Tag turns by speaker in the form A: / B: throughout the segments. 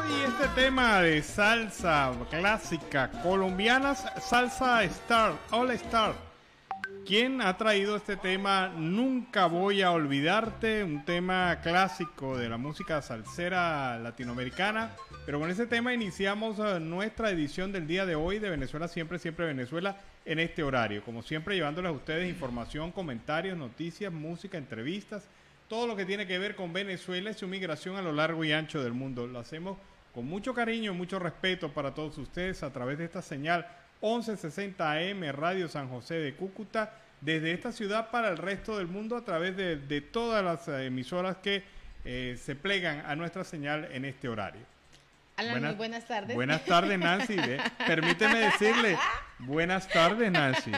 A: Y este tema de salsa clásica colombiana, salsa star, all star. ¿Quién ha traído este tema? Nunca voy a olvidarte, un tema clásico de la música salsera latinoamericana. Pero con ese tema iniciamos nuestra edición del día de hoy de Venezuela Siempre, Siempre Venezuela en este horario. Como siempre, llevándoles a ustedes información, comentarios, noticias, música, entrevistas, todo lo que tiene que ver con Venezuela y su migración a lo largo y ancho del mundo. Lo hacemos con mucho cariño y mucho respeto para todos ustedes a través de esta señal 1160 AM Radio San José de Cúcuta, desde esta ciudad para el resto del mundo a través de todas las emisoras que se plegan a nuestra señal en este horario.
B: Alan, muy buenas tardes.
A: Buenas tardes, Nancy. Permíteme decirle, buenas tardes, Nancy.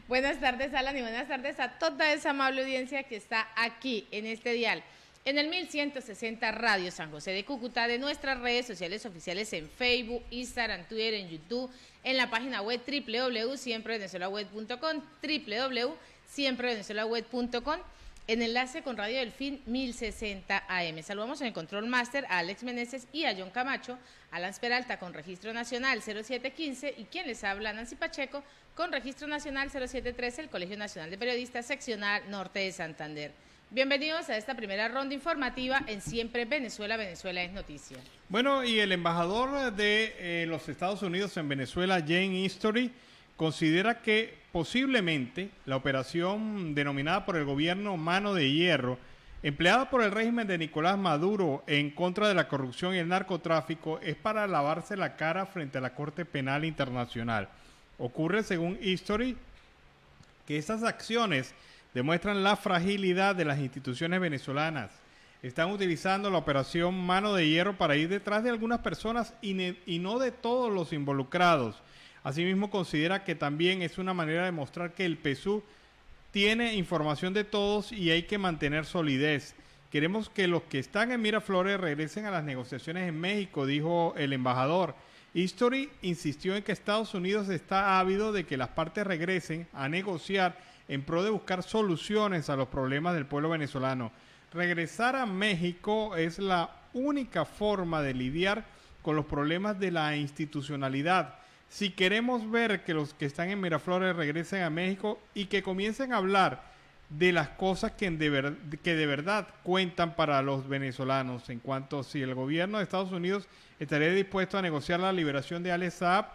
B: Buenas tardes, Alan, y buenas tardes a toda esa amable audiencia que está aquí en este dial, en el 1160 Radio San José de Cúcuta, de nuestras redes sociales oficiales en Facebook, Instagram, Twitter, en YouTube, en la página web www.siemprevenezuelaweb.com, www.siemprevenezuelaweb.com, en enlace con Radio Delfín 1060 AM. Saludamos en el Control Master a Alex Meneses y a John Camacho, Alan Peralta con Registro Nacional 0715 y quien les habla, Nancy Pacheco, con Registro Nacional 0713, el Colegio Nacional de Periodistas, Seccional Norte de Santander. Bienvenidos a esta primera ronda informativa en Siempre Venezuela, Venezuela es Noticia.
A: Bueno, y el embajador de los Estados Unidos en Venezuela, Jane History, considera que posiblemente la operación denominada por el gobierno Mano de Hierro, empleada por el régimen de Nicolás Maduro en contra de la corrupción y el narcotráfico, es para lavarse la cara frente a la Corte Penal Internacional. Ocurre, según History, que esas acciones demuestran la fragilidad de las instituciones venezolanas. Están utilizando la operación Mano de Hierro para ir detrás de algunas personas y no de todos los involucrados. Asimismo, considera que también es una manera de mostrar que el PSUV tiene información de todos y hay que mantener solidez. Queremos que los que están en Miraflores regresen a las negociaciones en México, dijo el embajador. History insistió en que Estados Unidos está ávido de que las partes regresen a negociar en pro de buscar soluciones a los problemas del pueblo venezolano. Regresar a México es la única forma de lidiar con los problemas de la institucionalidad. Si queremos ver que los que están en Miraflores regresen a México y que comiencen a hablar de las cosas que de verdad cuentan para los venezolanos, en cuanto a si el gobierno de Estados Unidos estaría dispuesto a negociar la liberación de Alex Saab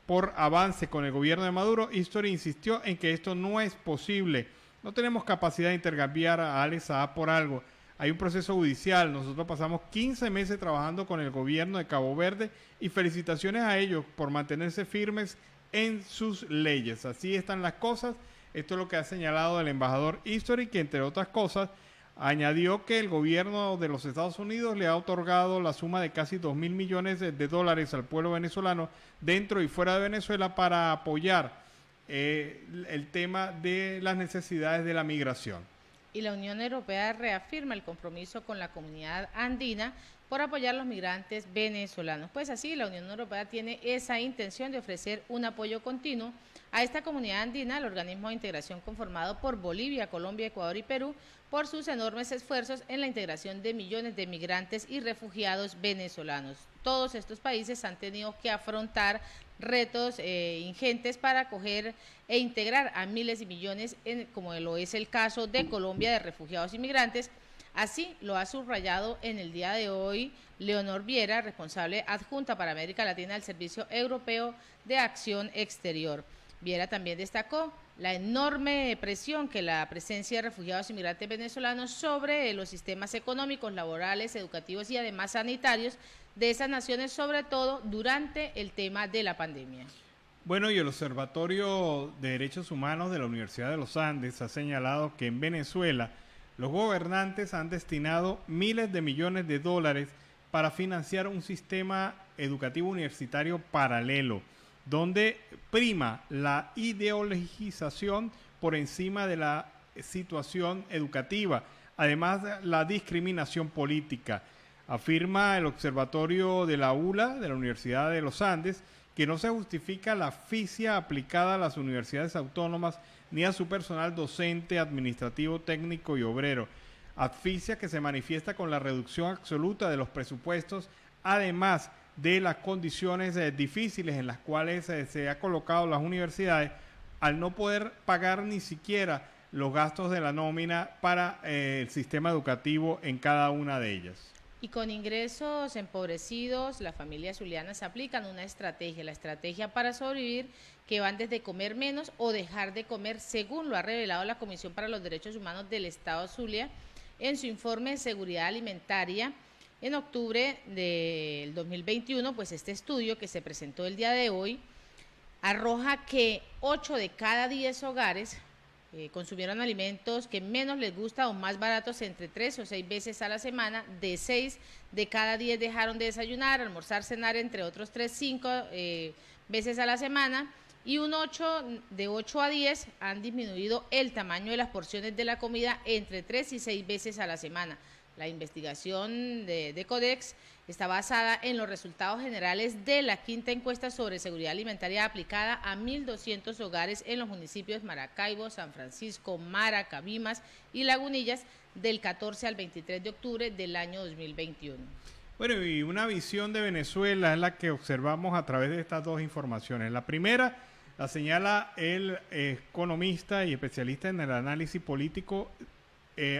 A: por avance con el gobierno de Maduro, History insistió en que esto no es posible. No tenemos capacidad de intercambiar a Alex Saab por algo. Hay un proceso judicial. Nosotros pasamos 15 meses trabajando con el gobierno de Cabo Verde y felicitaciones a ellos por mantenerse firmes en sus leyes. Así están las cosas. Esto es lo que ha señalado el embajador History, que entre otras cosas añadió que el gobierno de los Estados Unidos le ha otorgado la suma de casi 2.000 millones de dólares al pueblo venezolano dentro y fuera de Venezuela para apoyar el tema de las necesidades de la migración.
B: Y la Unión Europea reafirma el compromiso con la comunidad andina por apoyar a los migrantes venezolanos. Pues así, la Unión Europea tiene esa intención de ofrecer un apoyo continuo a esta comunidad andina, al organismo de integración conformado por Bolivia, Colombia, Ecuador y Perú, por sus enormes esfuerzos en la integración de millones de migrantes y refugiados venezolanos. Todos estos países han tenido que afrontar retos ingentes para acoger e integrar a miles y millones, como lo es el caso de Colombia, de refugiados y migrantes. Así lo ha subrayado en el día de hoy Leonor Viera, responsable adjunta para América Latina del Servicio Europeo de Acción Exterior. Viera también destacó la enorme presión que la presencia de refugiados y migrantes venezolanos sobre los sistemas económicos, laborales, educativos y además sanitarios de esas naciones, sobre todo durante el tema de la pandemia.
A: Bueno, y el Observatorio de Derechos Humanos de la Universidad de los Andes ha señalado que en Venezuela los gobernantes han destinado miles de millones de dólares para financiar un sistema educativo universitario paralelo, donde prima la ideologización por encima de la situación educativa, además la discriminación política. Afirma el Observatorio de la ULA, de la Universidad de los Andes, que no se justifica la asfixia aplicada a las universidades autónomas ni a su personal docente, administrativo, técnico y obrero. Asfixia que se manifiesta con la reducción absoluta de los presupuestos además de las condiciones difíciles en las cuales se ha colocado las universidades al no poder pagar ni siquiera los gastos de la nómina para el sistema educativo en cada una de ellas.
B: Y con ingresos empobrecidos, las familias zulianas aplican una estrategia, la estrategia para sobrevivir, que van desde comer menos o dejar de comer, según lo ha revelado la Comisión para los Derechos Humanos del Estado Zulia en su informe de seguridad alimentaria. En octubre del 2021, pues este estudio que se presentó el día de hoy arroja que 8 de cada 10 hogares consumieron alimentos que menos les gusta o más baratos entre 3 o 6 veces a la semana. De 6 de cada 10 dejaron de desayunar, almorzar, cenar, entre otros 3, 5 veces a la semana. Y de 8 a 10 han disminuido el tamaño de las porciones de la comida entre 3 y 6 veces a la semana. La investigación de Codex está basada en los resultados generales de la quinta encuesta sobre seguridad alimentaria aplicada a 1.200 hogares en los municipios Maracaibo, San Francisco, Mara, Cabimas y Lagunillas del 14 al 23 de octubre del año 2021.
A: Bueno, y una visión de Venezuela es la que observamos a través de estas dos informaciones. La primera la señala el economista y especialista en el análisis político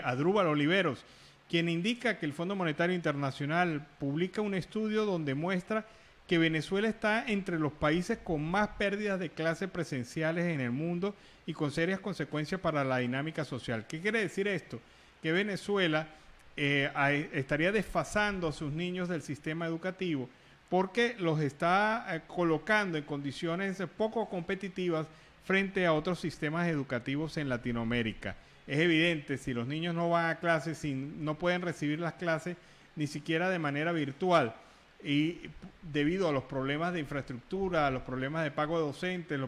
A: Adrúbal Oliveros, quien indica que el Fondo Monetario Internacional publica un estudio donde muestra que Venezuela está entre los países con más pérdidas de clases presenciales en el mundo y con serias consecuencias para la dinámica social. ¿Qué quiere decir esto? Que Venezuela estaría desfasando a sus niños del sistema educativo porque los está colocando en condiciones poco competitivas frente a otros sistemas educativos en Latinoamérica. Es evidente, si los niños no van a clases, si no pueden recibir las clases ni siquiera de manera virtual, y debido a los problemas de infraestructura, a los problemas de pago de docentes,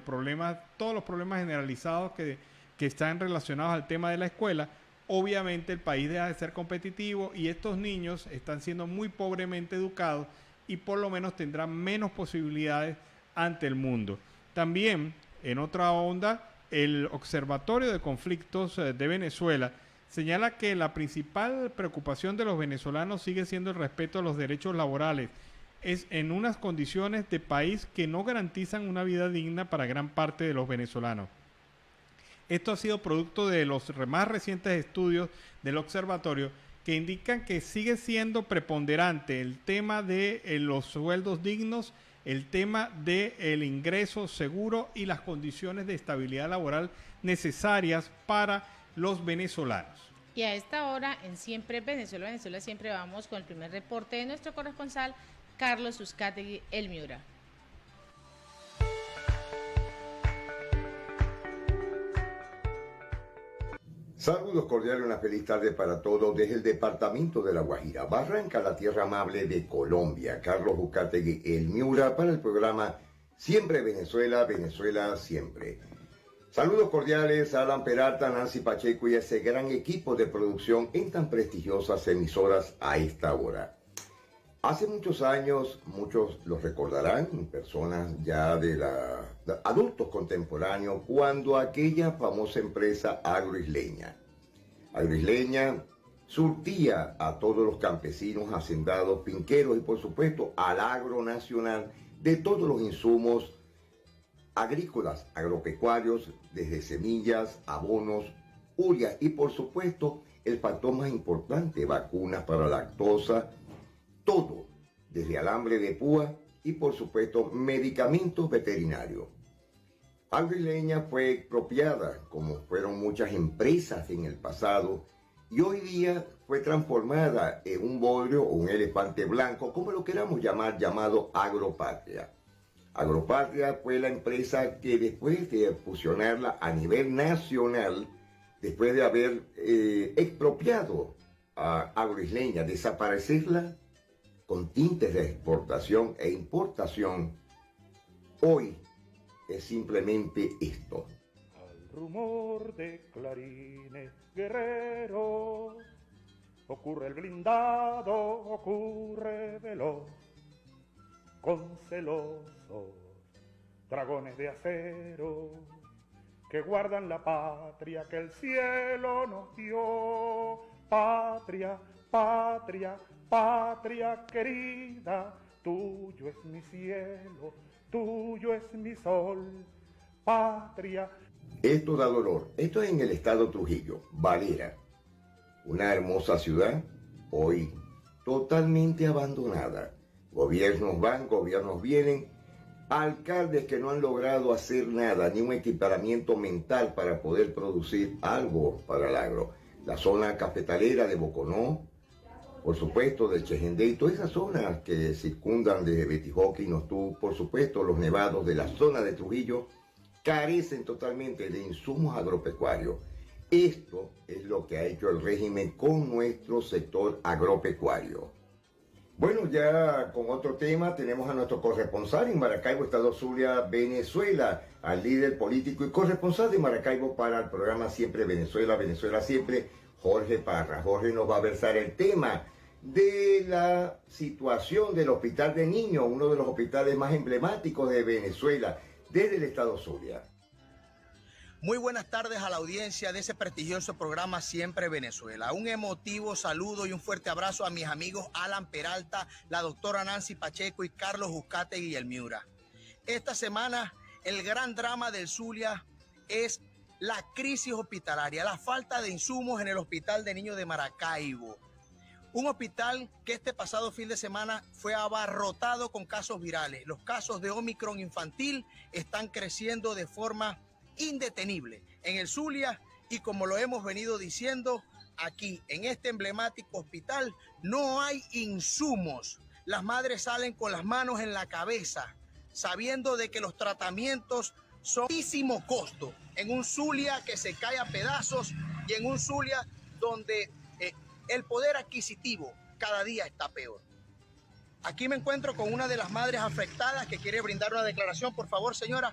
A: todos los problemas generalizados que están relacionados al tema de la escuela, obviamente el país deja de ser competitivo y estos niños están siendo muy pobremente educados y por lo menos tendrán menos posibilidades ante el mundo. También, en otra onda, el Observatorio de Conflictos de Venezuela señala que la principal preocupación de los venezolanos sigue siendo el respeto a los derechos laborales, es en unas condiciones de país que no garantizan una vida digna para gran parte de los venezolanos. Esto ha sido producto de los más recientes estudios del observatorio que indican que sigue siendo preponderante el tema de los sueldos dignos, el tema del ingreso seguro y las condiciones de estabilidad laboral necesarias para los venezolanos.
B: Y a esta hora, en Siempre Venezuela, siempre vamos con el primer reporte de nuestro corresponsal, Carlos Uzcategui, El Miura.
C: Saludos cordiales, una feliz tarde para todos desde el departamento de La Guajira. Barranca, la tierra amable de Colombia. Carlos Uzcategui, El Miura, para el programa Siempre Venezuela, Venezuela Siempre. Saludos cordiales a Alan Peralta, Nancy Pacheco y a ese gran equipo de producción en tan prestigiosas emisoras a esta hora. Hace muchos años, muchos lo recordarán, personas ya de adultos contemporáneos, cuando aquella famosa empresa Agroisleña surtía a todos los campesinos, hacendados, finqueros y por supuesto al agro nacional de todos los insumos agrícolas, agropecuarios, desde semillas, abonos, urea y por supuesto el factor más importante, vacunas para lactosa, todo, desde alambre de púa y por supuesto medicamentos veterinarios. Agroisleña fue expropiada, como fueron muchas empresas en el pasado, y hoy día fue transformada en un bodrio o un elefante blanco, como lo queramos llamar, llamado Agropatria. Agropatria fue la empresa que después de fusionarla a nivel nacional, después de haber expropiado a Agroisleña, desaparecerla con tintes de exportación e importación, hoy es simplemente esto.
D: Al rumor de clarines guerreros, ocurre el blindado, ocurre veloz, con celosos dragones de acero que guardan la patria que el cielo nos dio. Patria, patria, Patria querida, tuyo es mi cielo, tuyo es mi sol, patria.
C: Esto da dolor. Esto es en el estado Trujillo, Valera. Una hermosa ciudad, hoy totalmente abandonada. Gobiernos van, gobiernos vienen, alcaldes que no han logrado hacer nada, ni un equiparamiento mental para poder producir algo para el agro. La zona cafetalera de Boconó, por supuesto de Chejendé y todas esas zonas que circundan desde Betijoque y Nostú, por supuesto los nevados de la zona de Trujillo, carecen totalmente de insumos agropecuarios. Esto es lo que ha hecho el régimen con nuestro sector agropecuario. Bueno, ya con otro tema tenemos a nuestro corresponsal en Maracaibo, Estado Zulia, Venezuela, al líder político y corresponsal de Maracaibo para el programa Siempre Venezuela, Venezuela Siempre, Jorge Parra. Jorge nos va a versar el tema de la situación del Hospital de Niños, uno de los hospitales más emblemáticos de Venezuela, desde el Estado Zulia.
E: Muy buenas tardes a la audiencia de ese prestigioso programa Siempre Venezuela. Un emotivo saludo y un fuerte abrazo a mis amigos Alan Peralta, la doctora Nancy Pacheco y Carlos Uzcategui y el Miura. Esta semana el gran drama del Zulia es la crisis hospitalaria, la falta de insumos en el Hospital de Niños de Maracaibo. Un hospital que este pasado fin de semana fue abarrotado con casos virales. Los casos de Omicron infantil están creciendo de forma indetenible en el Zulia y como lo hemos venido diciendo, aquí en este emblemático hospital no hay insumos. Las madres salen con las manos en la cabeza, sabiendo de que los tratamientos son de altísimo costo en un Zulia que se cae a pedazos y en un Zulia donde el poder adquisitivo cada día está peor. Aquí me encuentro con una de las madres afectadas que quiere brindar una declaración. Por favor, señora,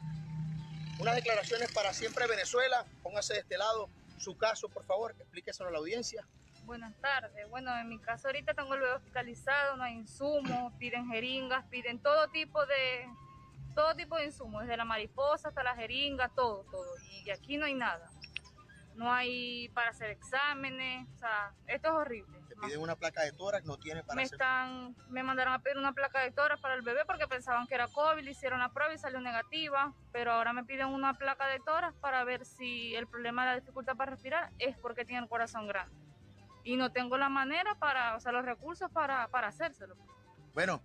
E: unas declaraciones para Siempre Venezuela. Póngase de este lado su caso, por favor, explíqueselo a la audiencia.
F: Buenas tardes. Bueno, en mi caso ahorita tengo el bebé hospitalizado, no hay insumos, piden jeringas, piden todo tipo de insumos, desde la mariposa hasta la jeringa, todo. Y aquí no hay nada. No hay para hacer exámenes, o sea, esto es horrible.
E: Te piden una placa de tórax, no tiene para hacer.
F: Me mandaron a pedir una placa de tórax para el bebé porque pensaban que era COVID, le hicieron la prueba y salió negativa, pero ahora me piden una placa de tórax para ver si el problema de la dificultad para respirar es porque tiene el corazón grande. Y no tengo la manera los recursos para hacérselo.
E: Bueno,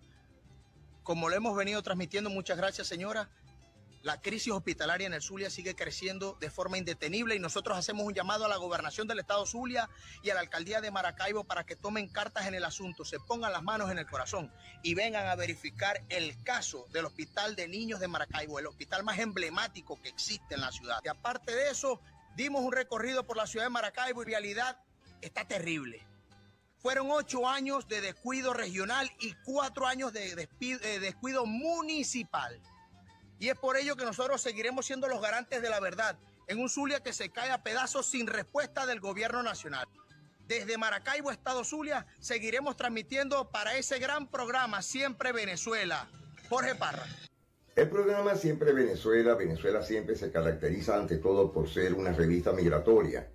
E: como lo hemos venido transmitiendo, muchas gracias, señora. La crisis hospitalaria en el Zulia sigue creciendo de forma indetenible y nosotros hacemos un llamado a la gobernación del estado Zulia y a la alcaldía de Maracaibo para que tomen cartas en el asunto, se pongan las manos en el corazón y vengan a verificar el caso del Hospital de Niños de Maracaibo, el hospital más emblemático que existe en la ciudad. Y aparte de eso, dimos un recorrido por la ciudad de Maracaibo y en realidad está terrible. Fueron 8 años de descuido regional y 4 años de descuido municipal. Y es por ello que nosotros seguiremos siendo los garantes de la verdad en un Zulia que se cae a pedazos sin respuesta del gobierno nacional. Desde Maracaibo, Estado Zulia, seguiremos transmitiendo para ese gran programa Siempre Venezuela. Jorge Parra.
C: El programa Siempre Venezuela, Venezuela Siempre se caracteriza ante todo por ser una revista migratoria.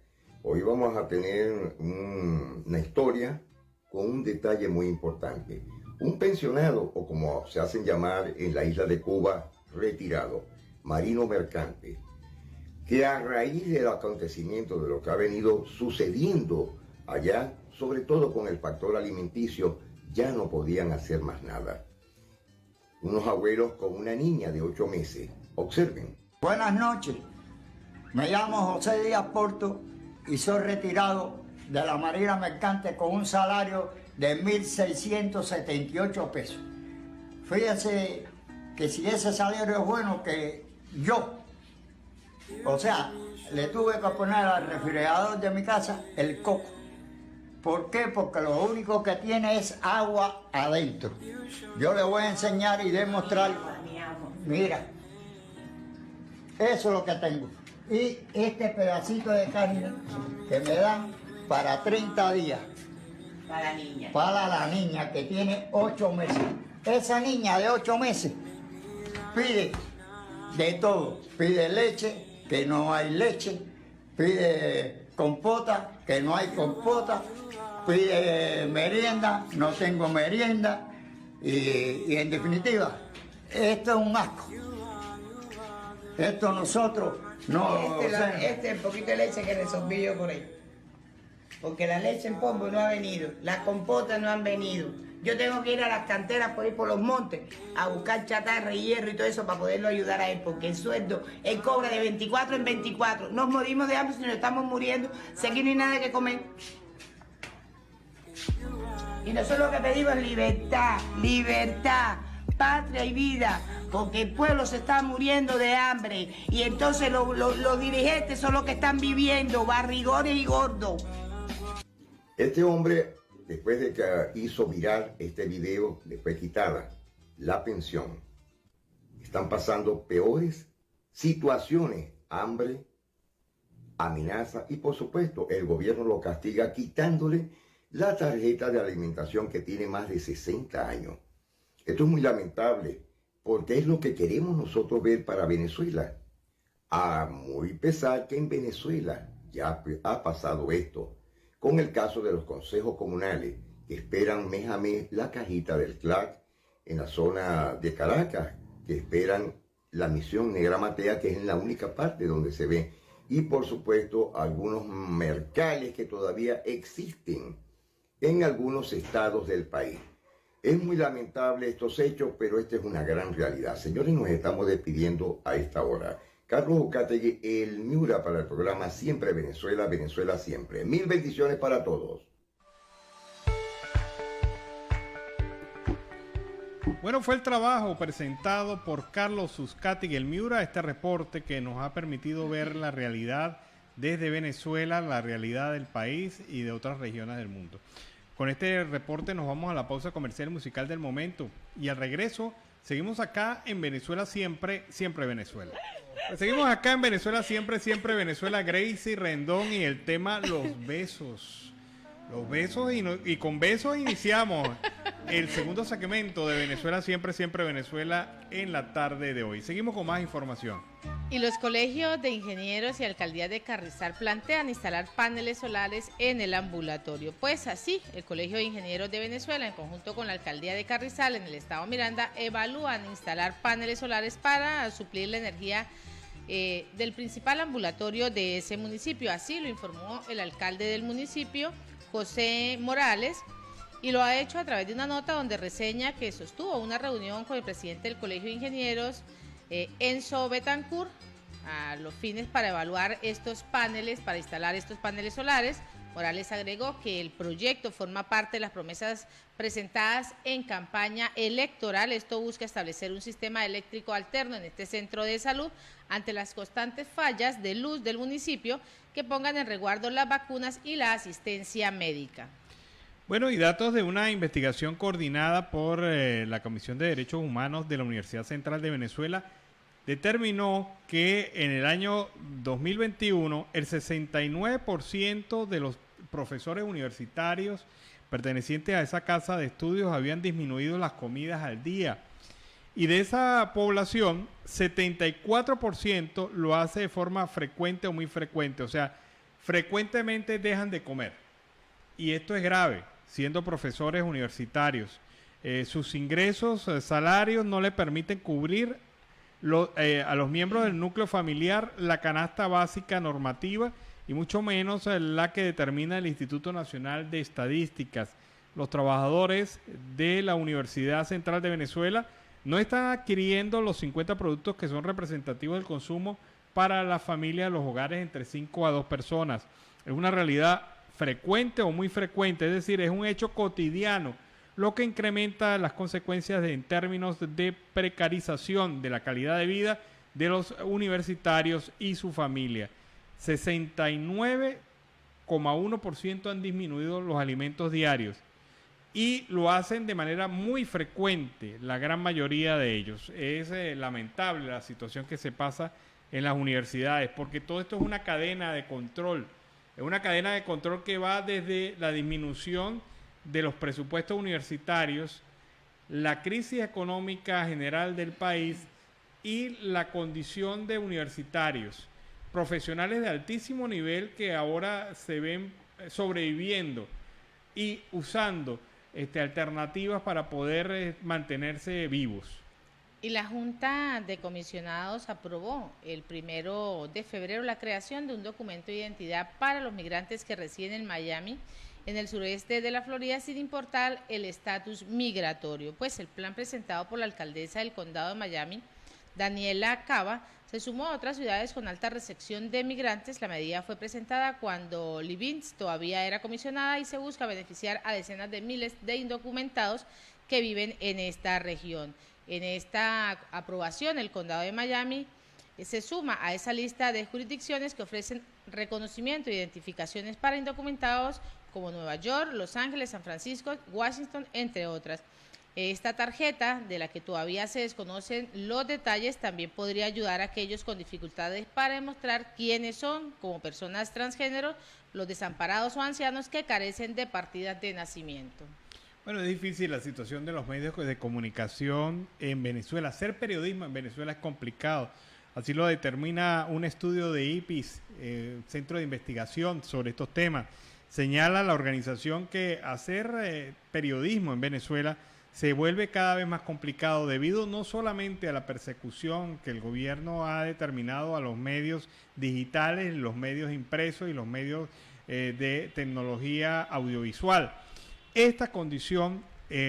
C: Hoy vamos a tener una historia con un detalle muy importante. Un pensionado, o como se hacen llamar en la isla de Cuba, retirado, marino mercante, que a raíz del acontecimiento de lo que ha venido sucediendo allá, sobre todo con el factor alimenticio, ya no podían hacer más nada. Unos abuelos con una niña de 8 meses. Observen.
G: Buenas noches. Me llamo José Díaz Porto y soy retirado de la Marina Mercante con un salario de 1.678 pesos. Fíjense que si ese salario es bueno, que yo, o sea, le tuve que poner al refrigerador de mi casa el coco. ¿Por qué? Porque lo único que tiene es agua adentro. Yo le voy a enseñar y demostrar. Mira, eso es lo que tengo. Y este pedacito de carne que me dan para 30 días.
H: Para la niña.
G: Para la niña que tiene 8 meses. Esa niña de 8 meses pide de todo. Pide leche, que no hay leche. Pide compota, que no hay compota. pide merienda, no tengo merienda y en definitiva, esto es un asco. Esto nosotros no...
H: El poquito de leche que resolví yo por ahí. Porque la leche en polvo no ha venido, las compotas no han venido. Yo tengo que ir a las canteras por ir por los montes a buscar chatarra y hierro y todo eso para poderlo ayudar a él, porque el sueldo, él cobra de 24 en 24. Nos morimos de hambre si nos estamos muriendo, si aquí no hay nada que comer. Y nosotros lo que pedimos es libertad, libertad, patria y vida, porque el pueblo se está muriendo de hambre y entonces los dirigentes son los que están viviendo, barrigones y gordos.
C: Este hombre, después de que hizo viral este video, le fue quitada la pensión. Están pasando peores situaciones, hambre, amenaza y por supuesto el gobierno lo castiga quitándole la tarjeta de alimentación que tiene más de 60 años. Esto es muy lamentable porque es lo que queremos nosotros ver para Venezuela. A muy pesar que en Venezuela ya ha pasado esto, con el caso de los consejos comunales que esperan mes a mes la cajita del CLAC en la zona de Caracas, que esperan la misión Negra Matea, que es en la única parte donde se ve, y por supuesto algunos mercales que todavía existen en algunos estados del país. Es muy lamentable estos hechos, pero esta es una gran realidad. Señores, nos estamos despidiendo a esta hora. Carlos Ucategui, el Miura para el programa Siempre Venezuela, Venezuela Siempre. Mil bendiciones para todos.
A: Bueno, fue el trabajo presentado por Carlos Ucategui, el Miura, este reporte que nos ha permitido ver la realidad desde Venezuela, la realidad del país y de otras regiones del mundo. Con este reporte nos vamos a la pausa comercial musical del momento y al regreso seguimos acá en Venezuela Siempre, Siempre Venezuela. Seguimos acá en Venezuela Siempre, Siempre Venezuela, Gracie Rendón y el tema Los Besos. Los besos y con besos iniciamos el segundo segmento de Venezuela Siempre, Siempre Venezuela en la tarde de hoy. Seguimos con más información.
B: Y los colegios de ingenieros y alcaldía de Carrizal plantean instalar paneles solares en el ambulatorio. Pues así, el Colegio de Ingenieros de Venezuela, en conjunto con la alcaldía de Carrizal en el estado Miranda, evalúan instalar paneles solares para suplir la energía del principal ambulatorio de ese municipio. Así lo informó el alcalde del municipio, José Morales, y lo ha hecho a través de una nota donde reseña que sostuvo una reunión con el presidente del Colegio de Ingenieros, Enzo Betancourt, a los fines para evaluar estos paneles, para instalar estos paneles solares. Morales agregó que el proyecto forma parte de las promesas presentadas en campaña electoral. Esto busca establecer un sistema eléctrico alterno en este centro de salud ante las constantes fallas de luz del municipio que pongan en resguardo las vacunas y la asistencia médica.
A: Bueno, y datos de una investigación coordinada por la Comisión de Derechos Humanos de la Universidad Central de Venezuela determinó que en el año 2021 el 69% de los profesores universitarios pertenecientes a esa casa de estudios habían disminuido las comidas al día. Y de esa población, 74% lo hace de forma frecuente o muy frecuente. O sea, frecuentemente dejan de comer. Y esto es grave, siendo profesores universitarios. Sus ingresos, salarios no le permiten cubrir a los miembros del núcleo familiar la canasta básica normativa y mucho menos la que determina el Instituto Nacional de Estadísticas. Los trabajadores de la Universidad Central de Venezuela no están adquiriendo los 50 productos que son representativos del consumo para la familia de los hogares entre 5 a 2 personas. Es una realidad frecuente o muy frecuente, es decir, es un hecho cotidiano, lo que incrementa las consecuencias en términos de precarización de la calidad de vida de los universitarios y su familia. 69,1% han disminuido los alimentos diarios y lo hacen de manera muy frecuente, la gran mayoría de ellos. Es lamentable la situación que se pasa en las universidades, porque todo esto es una cadena de control. Es una cadena de control que va desde la disminución de los presupuestos universitarios, la crisis económica general del país y la condición de universitarios, profesionales de altísimo nivel que ahora se ven sobreviviendo y usando alternativas para poder mantenerse vivos.
B: Y la Junta de Comisionados aprobó el 1 de febrero la creación de un documento de identidad para los migrantes que residen en Miami, en el sureste de la Florida, sin importar el estatus migratorio. Pues el plan presentado por la alcaldesa del condado de Miami, Daniela Cava, se sumó a otras ciudades con alta recepción de migrantes. La medida fue presentada cuando Livins todavía era comisionada y se busca beneficiar a decenas de miles de indocumentados que viven en esta región. En esta aprobación, el condado de Miami se suma a esa lista de jurisdicciones que ofrecen reconocimiento e identificaciones para indocumentados como Nueva York, Los Ángeles, San Francisco, Washington, entre otras. Esta tarjeta, de la que todavía se desconocen los detalles, también podría ayudar a aquellos con dificultades para demostrar quiénes son, como personas transgénero, los desamparados o ancianos que carecen de partidas de nacimiento.
A: Bueno, es difícil la situación de los medios de comunicación en Venezuela. Hacer periodismo en Venezuela es complicado. Así lo determina un estudio de IPIS, Centro de Investigación sobre estos temas. Señala la organización que hacer periodismo en Venezuela se vuelve cada vez más complicado debido no solamente a la persecución que el gobierno ha determinado a los medios digitales, los medios impresos y los medios de tecnología audiovisual. Esta condición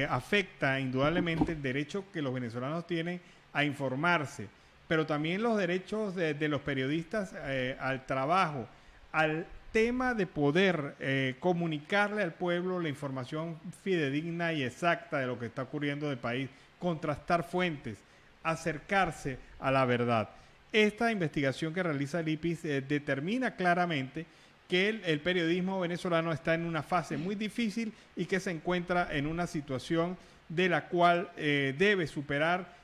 A: afecta indudablemente el derecho que los venezolanos tienen a informarse, pero también los derechos de los periodistas al trabajo, al tema de poder comunicarle al pueblo la información fidedigna y exacta de lo que está ocurriendo en el país, contrastar fuentes, acercarse a la verdad. Esta investigación que realiza el IPIS determina claramente que el periodismo venezolano está en una fase muy difícil y que se encuentra en una situación de la cual debe superar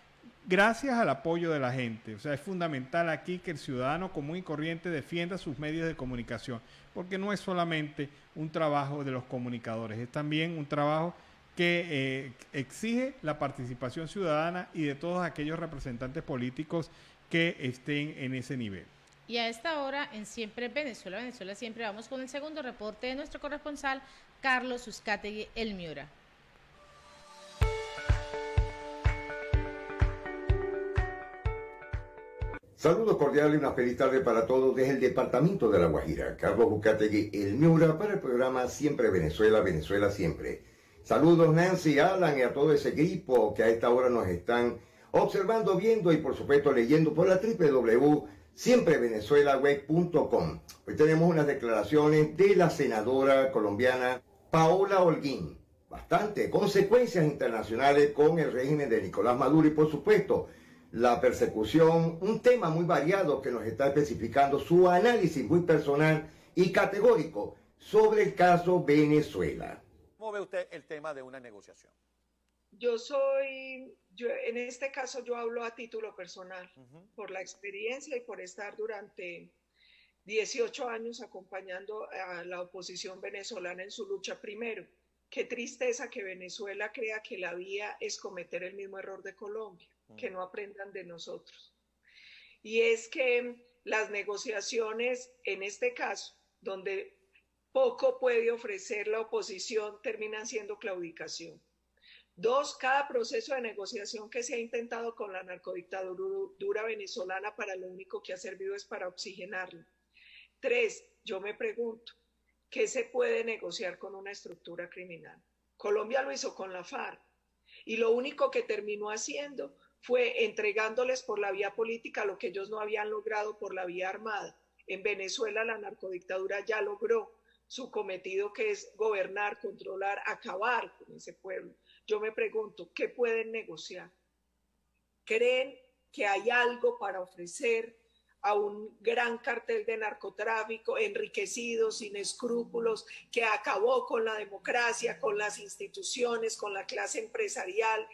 A: gracias al apoyo de la gente. O sea, es fundamental aquí que el ciudadano común y corriente defienda sus medios de comunicación, porque no es solamente un trabajo de los comunicadores, es también un trabajo que exige la participación ciudadana y de todos aquellos representantes políticos que estén en ese nivel.
B: Y a esta hora en Siempre Venezuela, Venezuela Siempre, vamos con el segundo reporte de nuestro corresponsal Carlos Uzcategui, El Miura.
C: Saludos cordiales y una feliz tarde para todos desde el departamento de La Guajira. Carlos Uzcategui, El Miura, para el programa Siempre Venezuela, Venezuela Siempre. Saludos Nancy, Alan y a todo ese equipo que a esta hora nos están observando, viendo y por supuesto leyendo por la www.siemprevenezuelaweb.com. Hoy tenemos unas declaraciones de la senadora colombiana Paola Holguín. Bastante consecuencias internacionales con el régimen de Nicolás Maduro y por supuesto la persecución, un tema muy variado que nos está especificando su análisis muy personal y categórico sobre el caso Venezuela.
I: ¿Cómo ve usted el tema de una negociación?
J: En este caso yo hablo a título personal, por la experiencia y por estar durante 18 años acompañando a la oposición venezolana en su lucha. Primero, qué tristeza que Venezuela crea que la vía es cometer el mismo error de Colombia, que no aprendan de nosotros. Y es que las negociaciones, en este caso, donde poco puede ofrecer la oposición, terminan siendo claudicación. Dos, cada proceso de negociación que se ha intentado con la narcodictadura venezolana para lo único que ha servido es para oxigenarlo. Tres, yo me pregunto, ¿qué se puede negociar con una estructura criminal? Colombia lo hizo con la FARC y lo único que terminó haciendo fue entregándoles por la vía política lo que ellos no habían logrado por la vía armada. En Venezuela la narcodictadura ya logró su cometido, que es gobernar, controlar, acabar con ese pueblo. Yo me pregunto, ¿qué pueden negociar? ¿Creen que hay algo para ofrecer a un gran cartel de narcotráfico enriquecido, sin escrúpulos, que acabó con la democracia, con las instituciones, con la clase empresarial,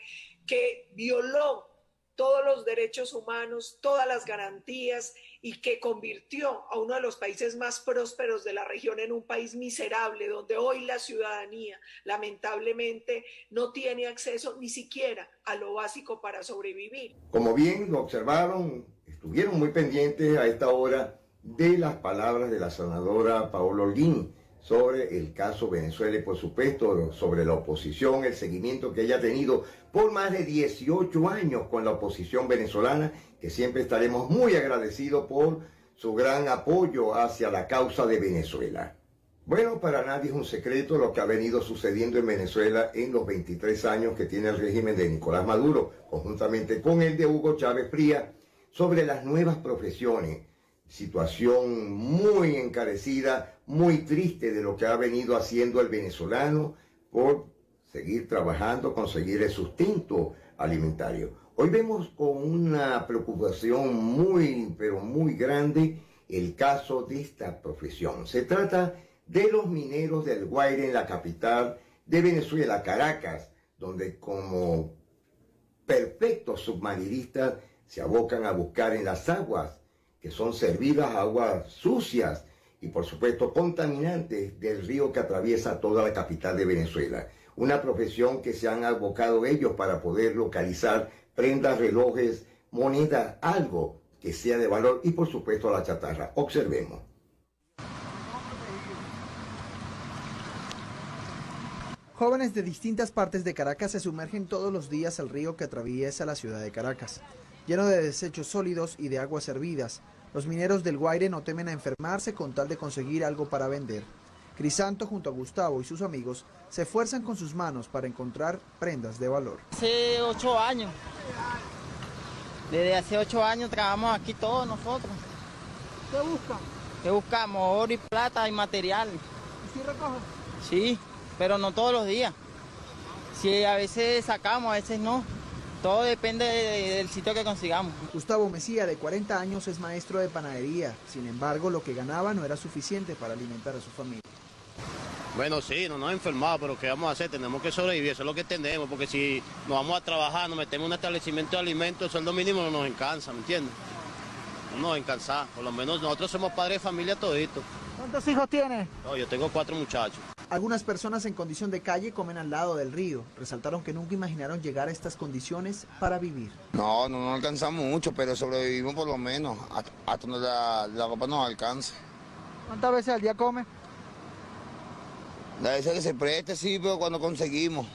J: que violó todos los derechos humanos, todas las garantías y que convirtió a uno de los países más prósperos de la región en un país miserable, donde hoy la ciudadanía lamentablemente no tiene acceso ni siquiera a lo básico para sobrevivir?
C: Como bien lo observaron, estuvieron muy pendientes a esta hora de las palabras de la senadora Paola Holguín sobre el caso Venezuela y por supuesto sobre la oposición, el seguimiento que ella ha tenido por más de 18 años con la oposición venezolana, que siempre estaremos muy agradecidos por su gran apoyo hacia la causa de Venezuela. Bueno, para nadie es un secreto lo que ha venido sucediendo en Venezuela en los 23 años que tiene el régimen de Nicolás Maduro, conjuntamente con el de Hugo Chávez Frías, sobre las nuevas profesiones. Situación muy encarecida, muy triste de lo que ha venido haciendo el venezolano por seguir trabajando, conseguir el sustento alimentario. Hoy vemos con una preocupación muy, pero muy grande el caso de esta profesión. Se trata de los mineros del Guaire en la capital de Venezuela, Caracas, donde como perfectos submarinistas se abocan a buscar en las aguas que son servidas aguas sucias y por supuesto contaminantes del río que atraviesa toda la capital de Venezuela. Una profesión que se han abocado ellos para poder localizar prendas, relojes, monedas, algo que sea de valor y por supuesto la chatarra. Observemos.
K: Jóvenes de distintas partes de Caracas se sumergen todos los días al río que atraviesa la ciudad de Caracas. Lleno de desechos sólidos y de aguas hervidas, los mineros del Guaire no temen a enfermarse con tal de conseguir algo para vender. Crisanto junto a Gustavo y sus amigos se esfuerzan con sus manos para encontrar prendas de valor.
L: Hace 8 años. Desde hace 8 años trabajamos aquí todos nosotros.
K: ¿Qué buscan?
L: ¿Qué buscamos? Oro y plata y material.
K: ¿Y si recogen?
L: Sí, pero no todos los días. Sí, a veces sacamos, a veces no. Todo depende del sitio que consigamos.
K: Gustavo Mesía, de 40 años, es maestro de panadería. Sin embargo, lo que ganaba no era suficiente para alimentar a su familia.
M: Bueno, sí, no nos enfermamos, pero ¿qué vamos a hacer? Tenemos que sobrevivir, eso es lo que tenemos, porque si nos vamos a trabajar, nos metemos en un establecimiento de alimentos, el sueldo mínimo no nos encansa, ¿me entiendes? No nos encansa, por lo menos nosotros somos padres de familia toditos.
K: ¿Cuántos hijos tienes?
M: No, yo tengo 4 muchachos.
K: Algunas personas en condición de calle comen al lado del río. Resaltaron que nunca imaginaron llegar a estas condiciones para vivir.
N: No alcanzamos mucho, pero sobrevivimos por lo menos, hasta donde la ropa nos alcanza.
K: ¿Cuántas veces al día come?
N: La veces que se preste, sí, pero cuando conseguimos.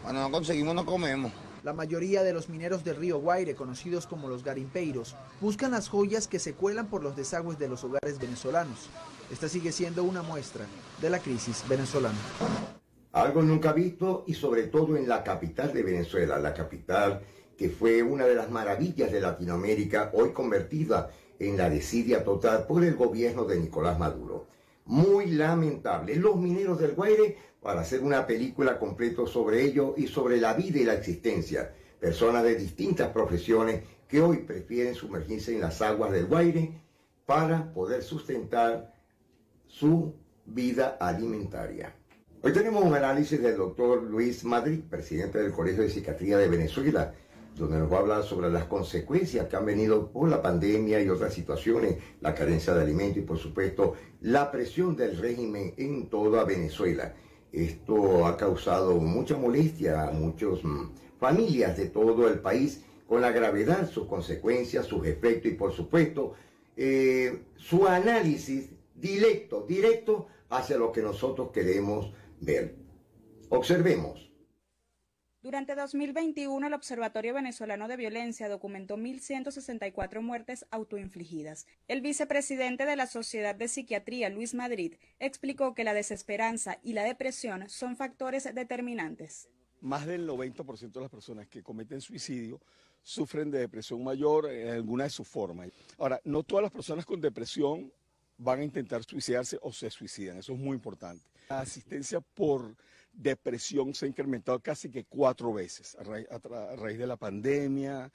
N: Cuando no conseguimos, no comemos.
K: La mayoría de los mineros del río Guaire, conocidos como los garimpeiros, buscan las joyas que se cuelan por los desagües de los hogares venezolanos. Esta sigue siendo una muestra de la crisis venezolana.
C: Algo nunca visto y sobre todo en la capital de Venezuela, la capital que fue una de las maravillas de Latinoamérica, hoy convertida en la desidia total por el gobierno de Nicolás Maduro. Muy lamentable. Los mineros del Guaire, para hacer una película completa sobre ello y sobre la vida y la existencia. Personas de distintas profesiones que hoy prefieren sumergirse en las aguas del Guaire para poder sustentar su vida alimentaria. Hoy tenemos un análisis del doctor Luis Madrid, presidente del Colegio de Psiquiatría de Venezuela, donde nos va a hablar sobre las consecuencias que han venido por la pandemia y otras situaciones, la carencia de alimentos y por supuesto la presión del régimen en toda Venezuela. Esto ha causado mucha molestia a muchas familias de todo el país con la gravedad, sus consecuencias, sus efectos y por supuesto su análisis directo hacia lo que nosotros queremos ver. Observemos.
O: Durante 2021, el Observatorio Venezolano de Violencia documentó 1.164 muertes autoinfligidas. El vicepresidente de la Sociedad de Psiquiatría, Luis Madrid, explicó que la desesperanza y la depresión son factores determinantes.
P: Más del 90% de las personas que cometen suicidio sufren de depresión mayor en alguna de sus formas. Ahora, no todas las personas con depresión van a intentar suicidarse o se suicidan, eso es muy importante. La asistencia por depresión se ha incrementado casi que 4 veces a raíz de la pandemia.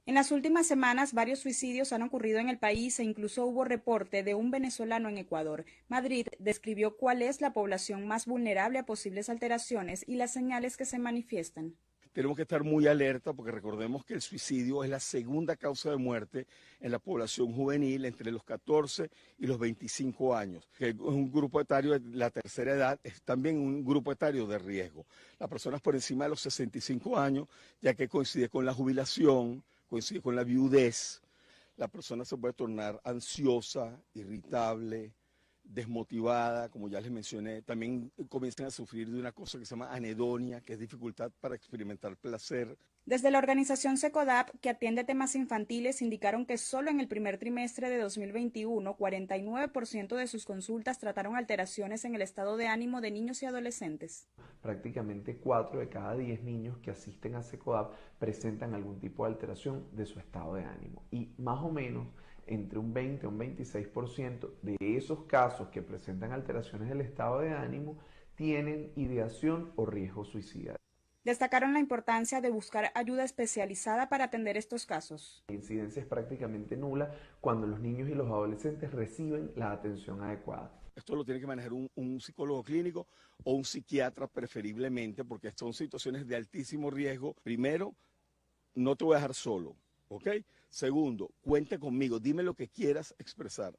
O: En las últimas semanas, varios suicidios han ocurrido en el país e incluso hubo reporte de un venezolano en Ecuador. Madrid describió cuál es la población más vulnerable a posibles alteraciones y las señales que se manifiestan.
P: Tenemos que estar muy alerta porque recordemos que el suicidio es la segunda causa de muerte en la población juvenil entre los 14 y los 25 años. Que es un grupo etario de la tercera edad, es también un grupo etario de riesgo. Las personas por encima de los 65 años, ya que coincide con la jubilación, coincide con la viudez, la persona se puede tornar ansiosa, irritable, desmotivada, como ya les mencioné, también comienzan a sufrir de una cosa que se llama anedonia, que es dificultad para experimentar placer.
O: Desde la organización SECODAP, que atiende temas infantiles, indicaron que solo en el primer trimestre de 2021, 49% de sus consultas trataron alteraciones en el estado de ánimo de niños y adolescentes.
Q: Prácticamente 4 de cada 10 niños que asisten a SECODAP presentan algún tipo de alteración de su estado de ánimo. Y más o menos entre un 20 a un 26% de esos casos que presentan alteraciones del estado de ánimo tienen ideación o riesgo suicida.
O: Destacaron la importancia de buscar ayuda especializada para atender estos casos.
Q: La incidencia es prácticamente nula cuando los niños y los adolescentes reciben la atención adecuada.
P: Esto lo tiene que manejar un psicólogo clínico o un psiquiatra preferiblemente, porque son situaciones de altísimo riesgo. Primero, no te voy a dejar solo, ¿ok? Segundo, cuenta conmigo, dime lo que quieras expresar.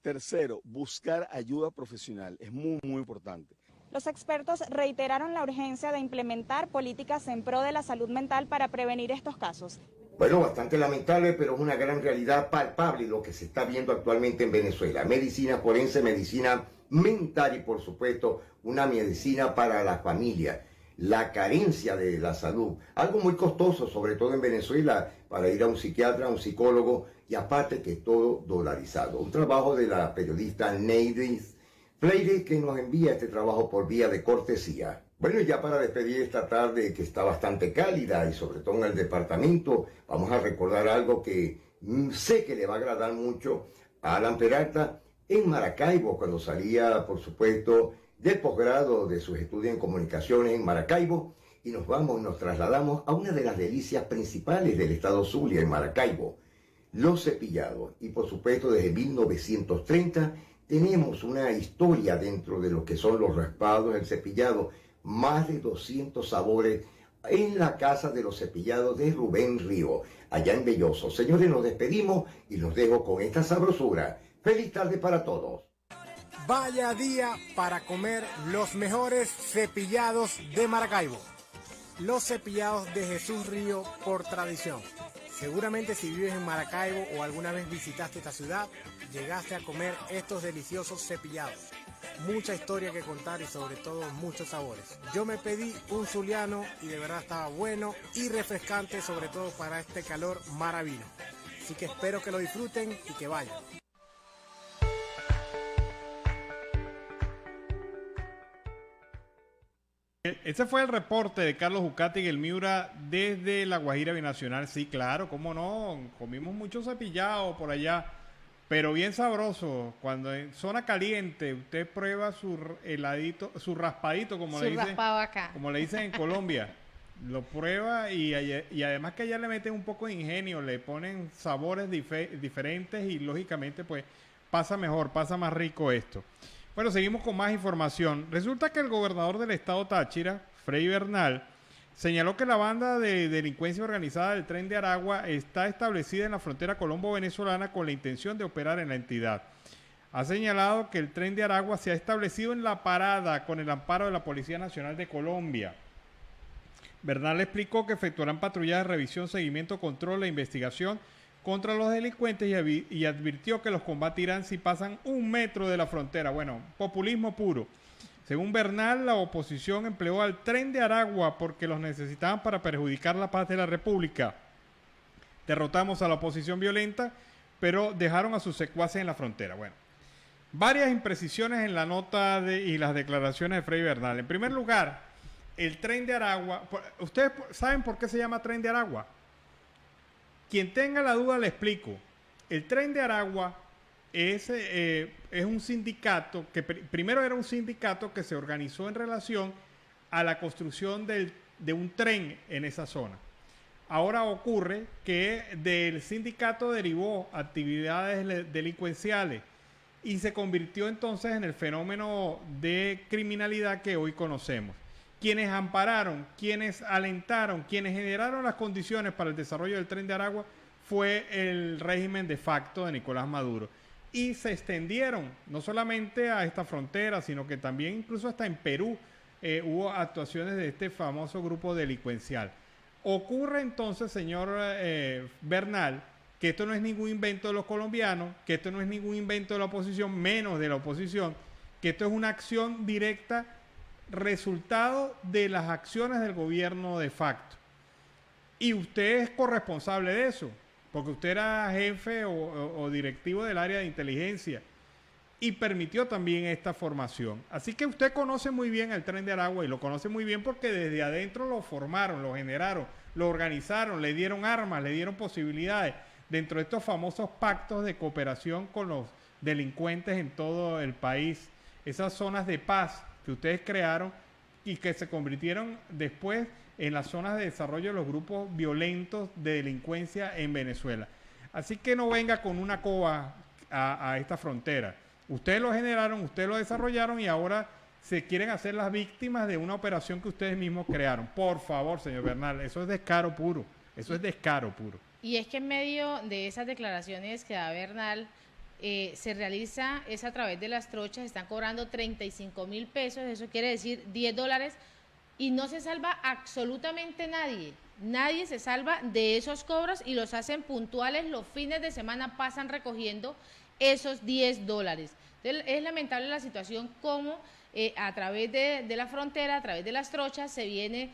P: Tercero, buscar ayuda profesional, es muy, muy importante.
O: Los expertos reiteraron la urgencia de implementar políticas en pro de la salud mental para prevenir estos casos.
C: Bueno, bastante lamentable, pero es una gran realidad palpable lo que se está viendo actualmente en Venezuela. Medicina forense, medicina mental y, por supuesto, una medicina para la familia. La carencia de la salud, algo muy costoso, sobre todo en Venezuela, para ir a un psiquiatra, a un psicólogo, y aparte que todo dolarizado. Un trabajo de la periodista Neidis Freire, que nos envía este trabajo por vía de cortesía. Bueno, y ya para despedir esta tarde que está bastante cálida y sobre todo en el departamento, vamos a recordar algo que sé que le va a agradar mucho a Alan Peralta en Maracaibo, cuando salía, por supuesto, del posgrado de sus estudios en comunicaciones en Maracaibo, y nos trasladamos a una de las delicias principales del estado Zulia, en Maracaibo, los cepillados. Y por supuesto, desde 1930 tenemos una historia dentro de lo que son los raspados, el cepillado, más de 200 sabores en la casa de los cepillados de Rubén Río, allá en Belloso. Señores, nos despedimos y los dejo con esta sabrosura. Feliz tarde para todos.
R: Vaya día para comer los mejores cepillados de Maracaibo. Los cepillados de Jesús Río por tradición. Seguramente si vives en Maracaibo o alguna vez visitaste esta ciudad, llegaste a comer estos deliciosos cepillados. Mucha historia que contar y sobre todo muchos sabores. Yo me pedí un zuliano y de verdad estaba bueno y refrescante, sobre todo para este calor maravino. Así que espero que lo disfruten y que vayan.
A: Ese fue el reporte de Carlos Jucati y el Miura desde la Guajira Binacional. Sí, claro, cómo no, comimos mucho cepillado por allá, pero bien sabroso. Cuando en zona caliente usted prueba su heladito, su raspadito, como le dicen,
B: acá,
A: como le dicen en Colombia, lo prueba y además que allá le meten un poco de ingenio, le ponen sabores diferentes y lógicamente pues pasa mejor, pasa más rico esto. Bueno, seguimos con más información. Resulta que el gobernador del estado Táchira, Frei Bernal, señaló que la banda de delincuencia organizada del Tren de Aragua está establecida en la frontera colombo-venezolana con la intención de operar en la entidad. Ha señalado que el Tren de Aragua se ha establecido en La Parada con el amparo de la Policía Nacional de Colombia. Bernal explicó que efectuarán patrullajes de revisión, seguimiento, control e investigación contra los delincuentes y advirtió que los combatirán si pasan 1 metro de la frontera. Bueno, populismo puro. Según Bernal, la oposición empleó al Tren de Aragua porque los necesitaban para perjudicar la paz de la República. Derrotamos a la oposición violenta, pero dejaron a sus secuaces en la frontera. Bueno, varias imprecisiones en la nota y las declaraciones de Frei Bernal. En primer lugar, el Tren de Aragua. ¿Ustedes saben por qué se llama Tren de Aragua? Quien tenga la duda le explico. El Tren de Aragua es un sindicato que primero era un sindicato que se organizó en relación a la construcción de un tren en esa zona. Ahora ocurre que del sindicato derivó actividades delincuenciales y se convirtió entonces en el fenómeno de criminalidad que hoy conocemos. Quienes ampararon, quienes alentaron, quienes generaron las condiciones para el desarrollo del Tren de Aragua fue el régimen de facto de Nicolás Maduro. Y se extendieron no solamente a esta frontera, sino que también incluso hasta en Perú hubo actuaciones de este famoso grupo delincuencial. Ocurre entonces, señor Bernal, que esto no es ningún invento de los colombianos, que esto no es ningún invento de la oposición, menos de la oposición, que esto es una acción directa, resultado de las acciones del gobierno de facto. Y usted es corresponsable de eso, porque usted era jefe o directivo del área de inteligencia y permitió también esta formación. Así que usted conoce muy bien el Tren de Aragua y lo conoce muy bien porque desde adentro lo formaron, lo generaron, lo organizaron, le dieron armas, le dieron posibilidades dentro de estos famosos pactos de cooperación con los delincuentes en todo el país, esas zonas de paz que ustedes crearon y que se convirtieron después en las zonas de desarrollo de los grupos violentos de delincuencia en Venezuela. Así que no venga con una coba a esta frontera. Ustedes lo generaron, ustedes lo desarrollaron y ahora se quieren hacer las víctimas de una operación que ustedes mismos crearon. Por favor, señor Bernal, eso es descaro puro. Eso es descaro puro.
B: Y es que en medio de esas declaraciones que da Bernal, se realiza, es a través de las trochas, están cobrando 35.000 pesos, eso quiere decir $10, y no se salva absolutamente nadie. Nadie se salva de esos cobros y los hacen puntuales, los fines de semana pasan recogiendo esos $10. Entonces, es lamentable la situación como a través de la frontera, a través de las trochas, se viene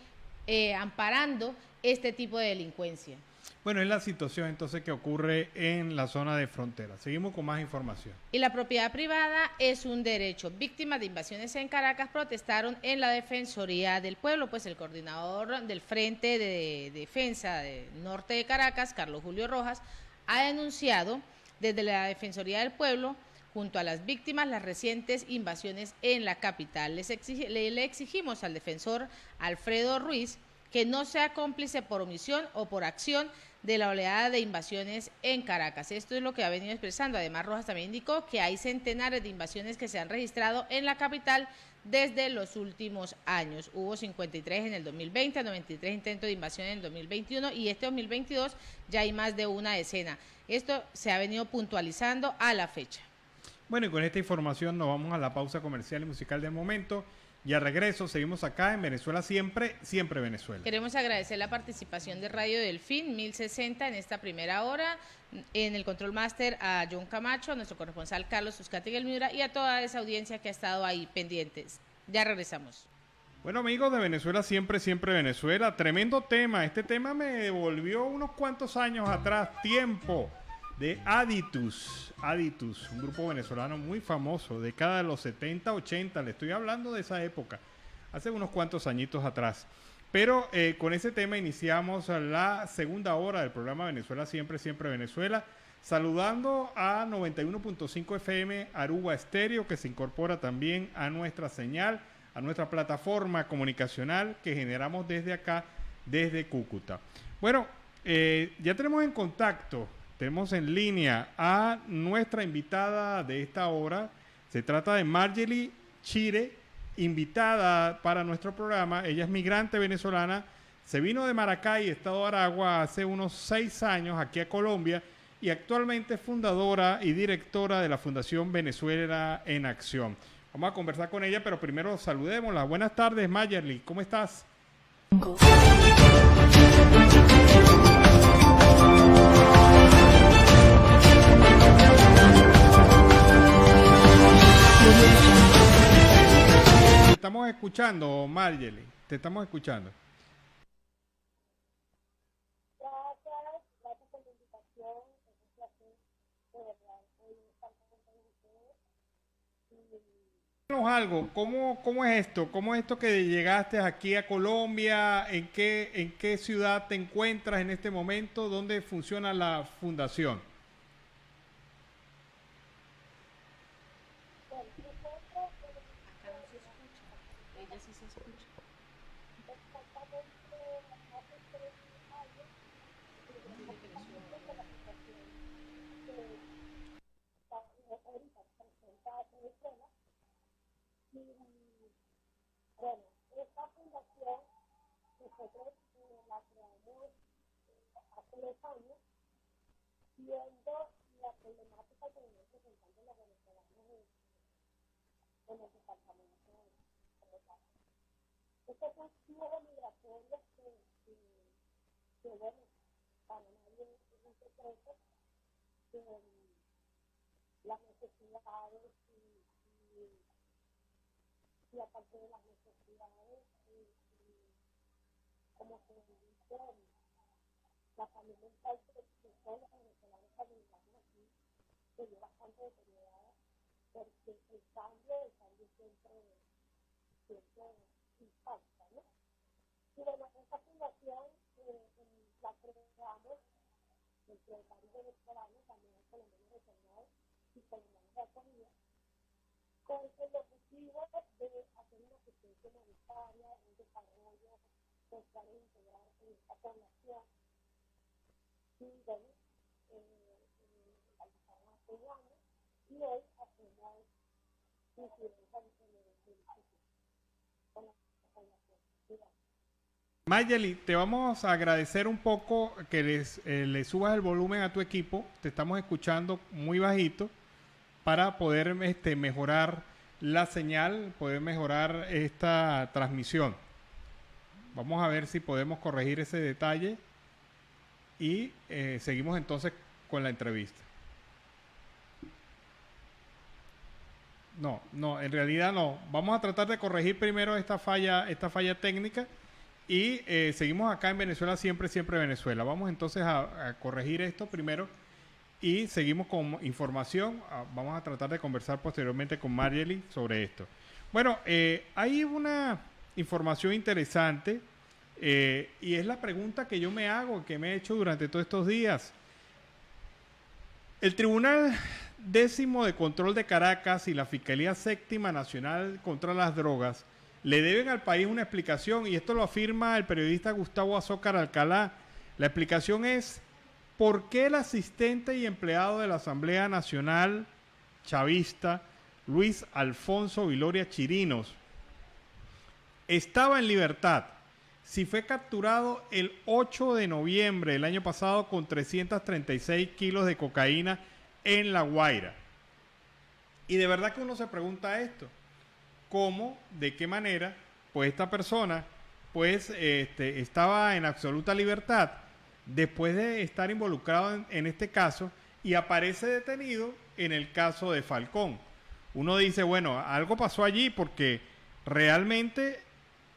B: amparando este tipo de delincuencia.
A: Bueno, es la situación entonces que ocurre en la zona de frontera. Seguimos con más información.
B: Y la propiedad privada es un derecho. Víctimas de invasiones en Caracas protestaron en la Defensoría del Pueblo, pues el coordinador del Frente de Defensa del Norte de Caracas, Carlos Julio Rojas, ha denunciado desde la Defensoría del Pueblo, junto a las víctimas, las recientes invasiones en la capital. Le exigimos al defensor Alfredo Ruiz que no sea cómplice por omisión o por acción de la oleada de invasiones en Caracas. Esto es lo que ha venido expresando. Además, Rojas también indicó que hay centenares de invasiones que se han registrado en la capital desde los últimos años. Hubo 53 en el 2020, 93 intentos de invasión en el 2021 y este 2022 ya hay más de una decena. Esto se ha venido puntualizando a la fecha.
A: Bueno, y con esta información nos vamos a la pausa comercial y musical del momento. Y al regreso seguimos acá en Venezuela Siempre, Siempre Venezuela.
B: Queremos agradecer la participación de Radio Delfín 1060 en esta primera hora, en el Control Master a John Camacho, a nuestro corresponsal Carlos Uzcategui Gelmira y a toda esa audiencia que ha estado ahí pendientes. Ya regresamos.
A: Bueno, amigos de Venezuela Siempre, Siempre Venezuela, tremendo tema. Este tema me devolvió unos cuantos años atrás, tiempo, de Aditus, un grupo venezolano muy famoso, década de los 70, 80, le estoy hablando de esa época, hace unos cuantos añitos atrás. Pero con ese tema iniciamos la segunda hora del programa Venezuela Siempre, Siempre Venezuela, saludando a 91.5 FM Aruba Estéreo, que se incorpora también a nuestra señal, a nuestra plataforma comunicacional que generamos desde acá, desde Cúcuta. Bueno, ya tenemos en contacto, tenemos en línea a nuestra invitada de esta hora. Se trata de Marjorie Chire, invitada para nuestro programa. Ella es migrante venezolana, se vino de Maracay, estado de Aragua, hace unos 6 años aquí a Colombia y actualmente es fundadora y directora de la Fundación Venezuela en Acción. Vamos a conversar con ella, pero primero saludémosla. Buenas tardes, Marjorie, ¿cómo estás? Te estamos escuchando, Marjorie, te estamos escuchando.
S: Gracias por la invitación. Es un placer, de verdad, hoy estar con ustedes.
A: Cuéntanos algo, ¿cómo es esto? ¿Cómo es esto que llegaste aquí a Colombia? ¿En qué ciudad te encuentras en este momento? ¿Dónde funciona la fundación?
S: Bueno, esta fundación nosotros la creamos hace 2 años, viendo la problemática que venimos presentando los venezolanos en el departamento de Caracas. Este es un flujo migratorio que bueno, para nadie es un secreto, las necesidades y aparte de las necesidades, como se dice, la salud mental de todos los venezolanos cuando llegamos aquí se vio bastante deteriorada, porque el cambio siempre impacta, ¿no? Y bueno, esta fundación la creamos entre varios venezolanos, también colombianos retornados y colombianos de acogida, con el objetivo de hacer una asistencia humanitaria, un desarrollo social e integral en esta población. Y bueno, realizamos hace un año y hoy hacemos incidencia en el municipio con la población.
A: Mayeli, te vamos a agradecer un poco que le subas el volumen a tu equipo. Te estamos escuchando muy bajito para poder mejorar la señal, poder mejorar esta transmisión. Vamos a ver si podemos corregir ese detalle y seguimos entonces con la entrevista. No, en realidad no. Vamos a tratar de corregir primero esta falla técnica y seguimos acá en Venezuela, siempre Venezuela. Vamos entonces a corregir esto primero y seguimos con información. Vamos a tratar de conversar posteriormente con Marjorie sobre esto. Bueno, hay una información interesante y es la pregunta que yo me hago, que me he hecho durante todos estos días. El Tribunal 10º de Control de Caracas y la Fiscalía 7ª Nacional contra las Drogas le deben al país una explicación, y esto lo afirma el periodista Gustavo Azócar Alcalá. La explicación es: ¿por qué el asistente y empleado de la Asamblea Nacional chavista, Luis Alfonso Viloria Chirinos, estaba en libertad si fue capturado el 8 de noviembre del año pasado con 336 kilos de cocaína en La Guaira? Y de verdad que uno se pregunta esto: ¿cómo, de qué manera, pues esta persona pues estaba en absoluta libertad después de estar involucrado en este caso y aparece detenido en el caso de Falcón? Uno dice, bueno, algo pasó allí, porque realmente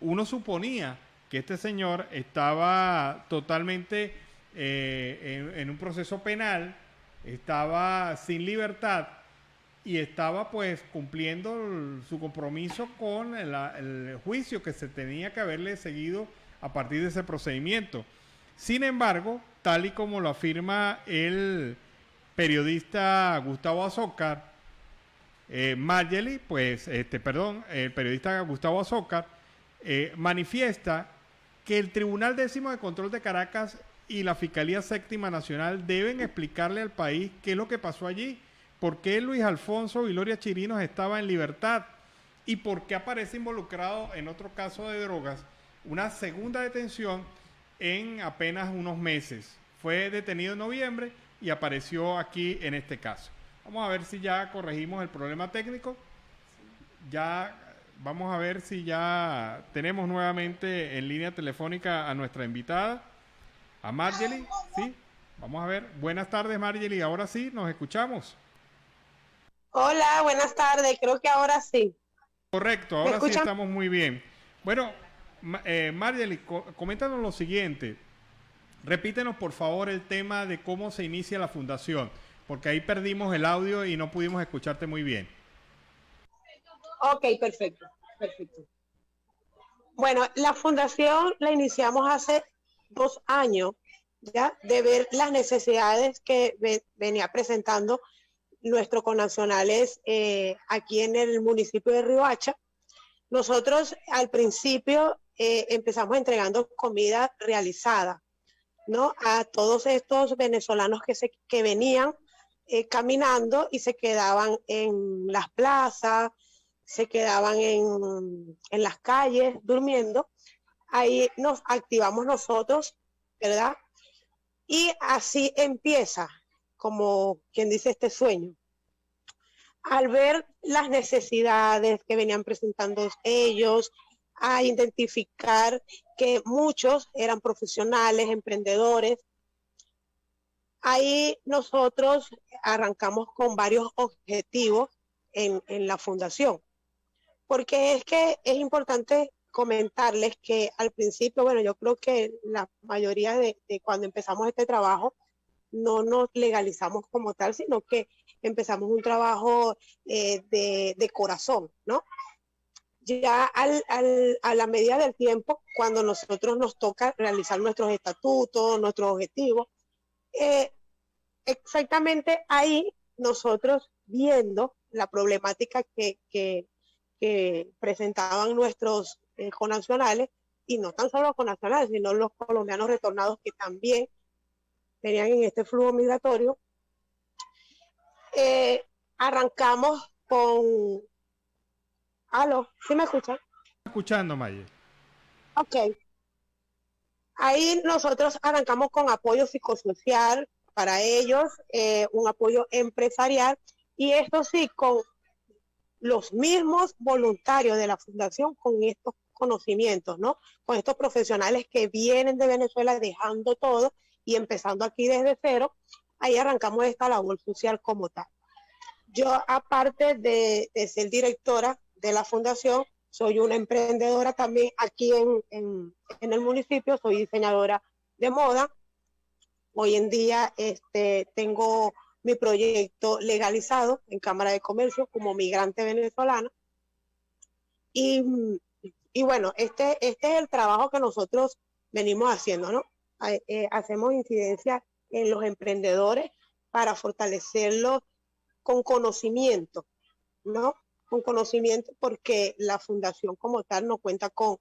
A: uno suponía que este señor estaba totalmente en un proceso penal, estaba sin libertad y estaba pues cumpliendo su compromiso con el juicio que se tenía que haberle seguido a partir de ese procedimiento. Sin embargo, tal y como lo afirma el periodista Gustavo Azócar, el periodista Gustavo Azócar manifiesta que el Tribunal 10º de Control de Caracas y la Fiscalía 7ª Nacional deben explicarle al país qué es lo que pasó allí, por qué Luis Alfonso Viloria Chirinos estaba en libertad y por qué aparece involucrado en otro caso de drogas, una segunda detención en apenas unos meses. Fue detenido en noviembre y apareció aquí en este caso. Vamos a ver si ya corregimos el problema técnico. Vamos a ver si ya tenemos nuevamente en línea telefónica a nuestra invitada, a Marjorie. Sí, vamos a ver. Buenas tardes, Marjorie. Ahora sí, nos escuchamos.
T: Hola, buenas tardes. Creo que ahora sí.
A: Correcto, ahora sí estamos muy bien. Bueno, Marjorie, coméntanos lo siguiente. Repítenos, por favor, el tema de cómo se inicia la fundación, porque ahí perdimos el audio y no pudimos escucharte muy bien.
T: Ok, perfecto. Bueno, la fundación la iniciamos hace 2 años, ya, de ver las necesidades que venía presentando nuestros connacionales aquí en el municipio de Riohacha. Nosotros al principio empezamos entregando comida realizada, ¿no?, a todos estos venezolanos que venían caminando y se quedaban en las plazas, se quedaban en las calles durmiendo. Ahí nos activamos nosotros, ¿verdad? Y así empieza, como quien dice, este sueño. Al ver las necesidades que venían presentando ellos, a identificar que muchos eran profesionales, emprendedores, Ahí nosotros arrancamos con varios objetivos en la fundación, porque es que es importante comentarles que al principio, bueno, yo creo que la mayoría de cuando empezamos este trabajo no nos legalizamos como tal, sino que empezamos un trabajo de corazón, ¿no? Ya a la medida del tiempo, cuando nosotros nos toca realizar nuestros estatutos, nuestros objetivos, exactamente ahí nosotros viendo la problemática que presentaban nuestros connacionales, y no tan solo los connacionales, sino los colombianos retornados que también venían en este flujo migratorio, arrancamos con... ¿Aló? ¿Sí me escuchan?
A: Escuchando, Maye.
T: Ok. Ahí nosotros arrancamos con apoyo psicosocial para ellos, un apoyo empresarial, y esto sí, con los mismos voluntarios de la fundación, con estos conocimientos, ¿no? Con estos profesionales que vienen de Venezuela dejando todo y empezando aquí desde cero. Ahí arrancamos esta labor social como tal. Yo, aparte de ser directora de la fundación, soy una emprendedora también aquí en el municipio, soy diseñadora de moda. Hoy en día tengo mi proyecto legalizado en Cámara de Comercio como migrante venezolana. Y bueno, este es el trabajo que nosotros venimos haciendo, ¿no? Hacemos incidencia en los emprendedores para fortalecerlos con conocimiento, ¿no? Con conocimiento, porque la fundación como tal no cuenta con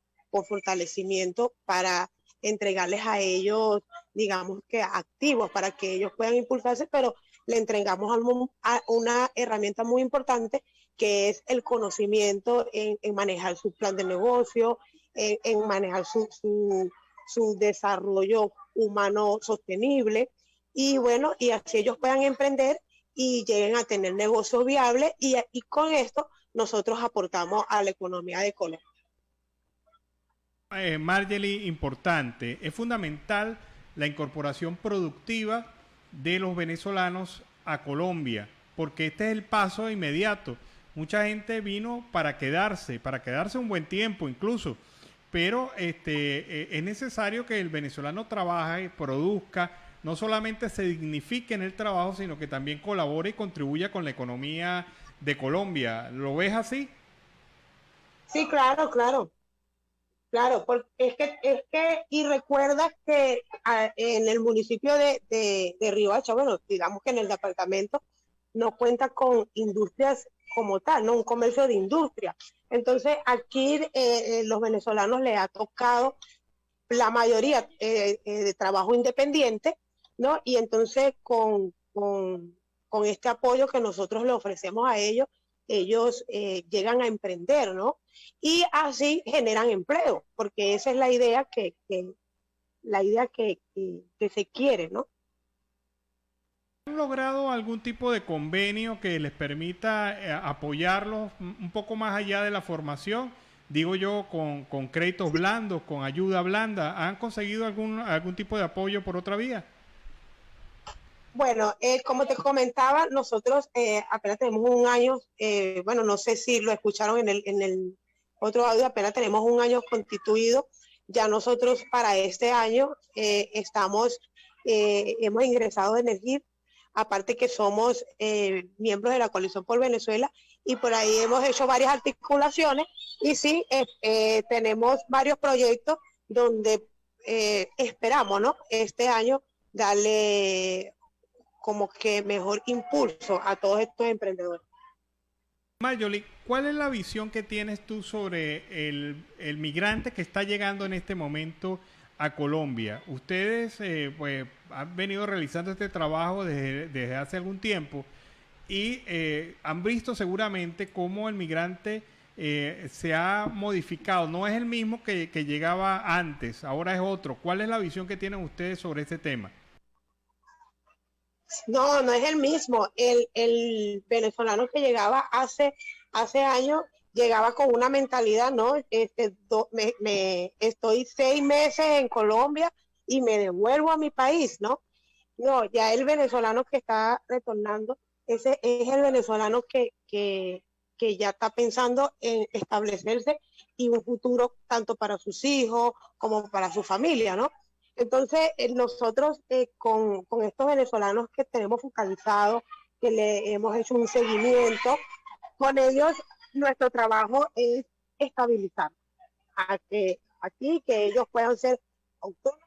T: fortalecimiento para entregarles a ellos, digamos que activos para que ellos puedan impulsarse, pero le entregamos una herramienta muy importante que es el conocimiento en manejar su plan de negocio, en manejar su desarrollo humano sostenible, y bueno, y así ellos puedan emprender y lleguen a tener negocios viables, y con esto nosotros aportamos a la economía de Colombia.
A: Marjorie, importante, es fundamental la incorporación productiva de los venezolanos a Colombia, porque este es el paso inmediato. Mucha gente vino para quedarse un buen tiempo incluso, pero es necesario que el venezolano trabaje, produzca, no solamente se dignifique en el trabajo, sino que también colabore y contribuya con la economía de Colombia. ¿Lo ves así?
T: Sí, claro, porque es que, y recuerda que en el municipio de Riohacha, bueno, digamos que en el departamento no cuenta con industrias como tal, no un comercio de industria. Entonces aquí los venezolanos les ha tocado la mayoría de trabajo independiente, ¿no? Y entonces con este apoyo que nosotros le ofrecemos a ellos, ellos llegan a emprender, ¿no? Y así generan empleo, porque esa es la idea que se quiere, ¿no?
A: ¿Han logrado algún tipo de convenio que les permita apoyarlos un poco más allá de la formación? Digo yo, con créditos blandos, con ayuda blanda. ¿Han conseguido algún tipo de apoyo por otra vía?
T: Bueno, como te comentaba, nosotros apenas tenemos un año, bueno, no sé si lo escucharon en el otro audio, apenas tenemos un año constituido. Ya nosotros para este año hemos ingresado en el GIF, aparte que somos miembros de la Coalición por Venezuela, y por ahí hemos hecho varias articulaciones, y sí, tenemos varios proyectos donde esperamos, ¿no? Este año darle como que mejor impulso a todos estos emprendedores.
A: Marjorie, ¿cuál es la visión que tienes tú sobre el migrante que está llegando en este momento a Colombia? Ustedes pues han venido realizando este trabajo desde hace algún tiempo y han visto seguramente cómo el migrante se ha modificado. No es el mismo que llegaba antes, ahora es otro. ¿Cuál es la visión que tienen ustedes sobre este tema?
T: No, no es el mismo. El venezolano que llegaba hace años llegaba con una mentalidad, ¿no? Estoy 6 meses en Colombia y me devuelvo a mi país, ¿no? No, ya el venezolano que está retornando, ese es el venezolano que ya está pensando en establecerse y un futuro tanto para sus hijos como para su familia, ¿no? Entonces, nosotros con estos venezolanos que tenemos focalizados, que le hemos hecho un seguimiento, con ellos nuestro trabajo es estabilizar que ellos puedan ser autónomos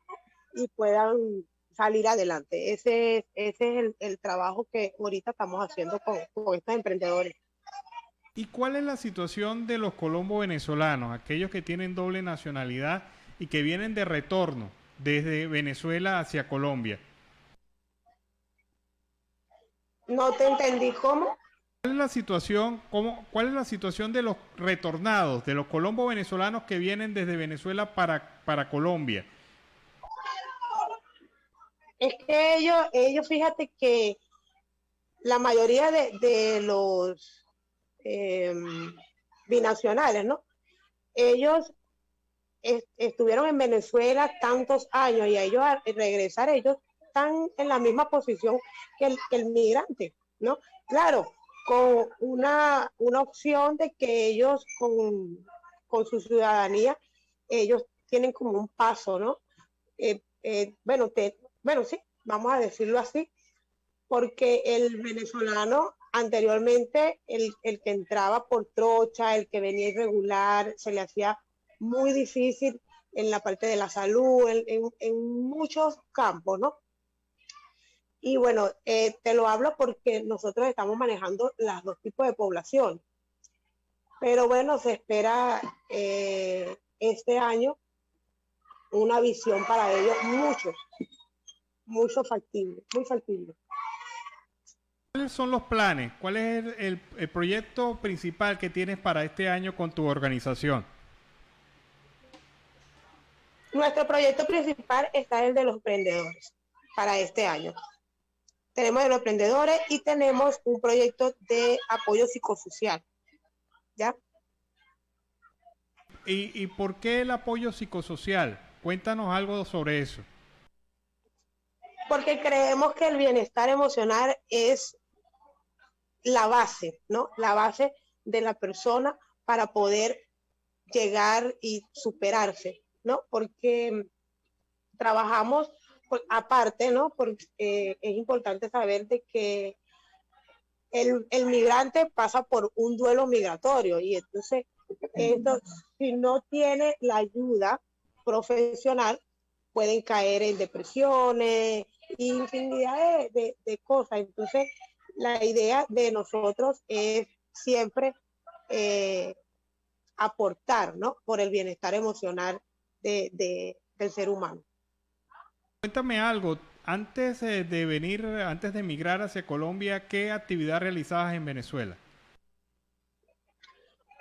T: y puedan salir adelante. Ese es el trabajo que ahorita estamos haciendo con estos emprendedores.
A: ¿Y cuál es la situación de los colombos venezolanos, aquellos que tienen doble nacionalidad y que vienen de retorno desde Venezuela hacia Colombia?
T: No te entendí, ¿cómo?
A: ¿Cuál es la situación de los retornados, de los colombos venezolanos que vienen desde Venezuela para Colombia?
T: Es que ellos fíjate que la mayoría de los binacionales, ¿no? Ellos estuvieron en Venezuela tantos años y a ellos al regresar, ellos están en la misma posición que el migrante, ¿no? Claro, con una opción de que ellos con su ciudadanía, ellos tienen como un paso, ¿no? Bueno, sí, vamos a decirlo así, porque el venezolano anteriormente, el que entraba por trocha, el que venía irregular, se le hacía muy difícil en la parte de la salud, en muchos campos, ¿no? Y bueno, te lo hablo porque nosotros estamos manejando los dos tipos de población. Pero bueno, se espera este año una visión para ellos muy factible.
A: ¿Cuáles son los planes? ¿Cuál es el proyecto principal que tienes para este año con tu organización?
T: Nuestro proyecto principal está el de los emprendedores para este año. Tenemos de los emprendedores y tenemos un proyecto de apoyo psicosocial. ¿Ya?
A: ¿Y por qué el apoyo psicosocial? Cuéntanos algo sobre eso.
T: Porque creemos que el bienestar emocional es la base, ¿no? La base de la persona para poder llegar y superarse, ¿no? Porque trabajamos aparte, ¿no? Porque es importante saber de que el migrante pasa por un duelo migratorio y entonces si no tiene la ayuda profesional pueden caer en depresiones y infinidad de cosas. Entonces la idea de nosotros es siempre aportar, ¿no? Por el bienestar emocional del ser humano.
A: Cuéntame algo, antes de emigrar hacia Colombia, ¿qué actividad realizabas en Venezuela?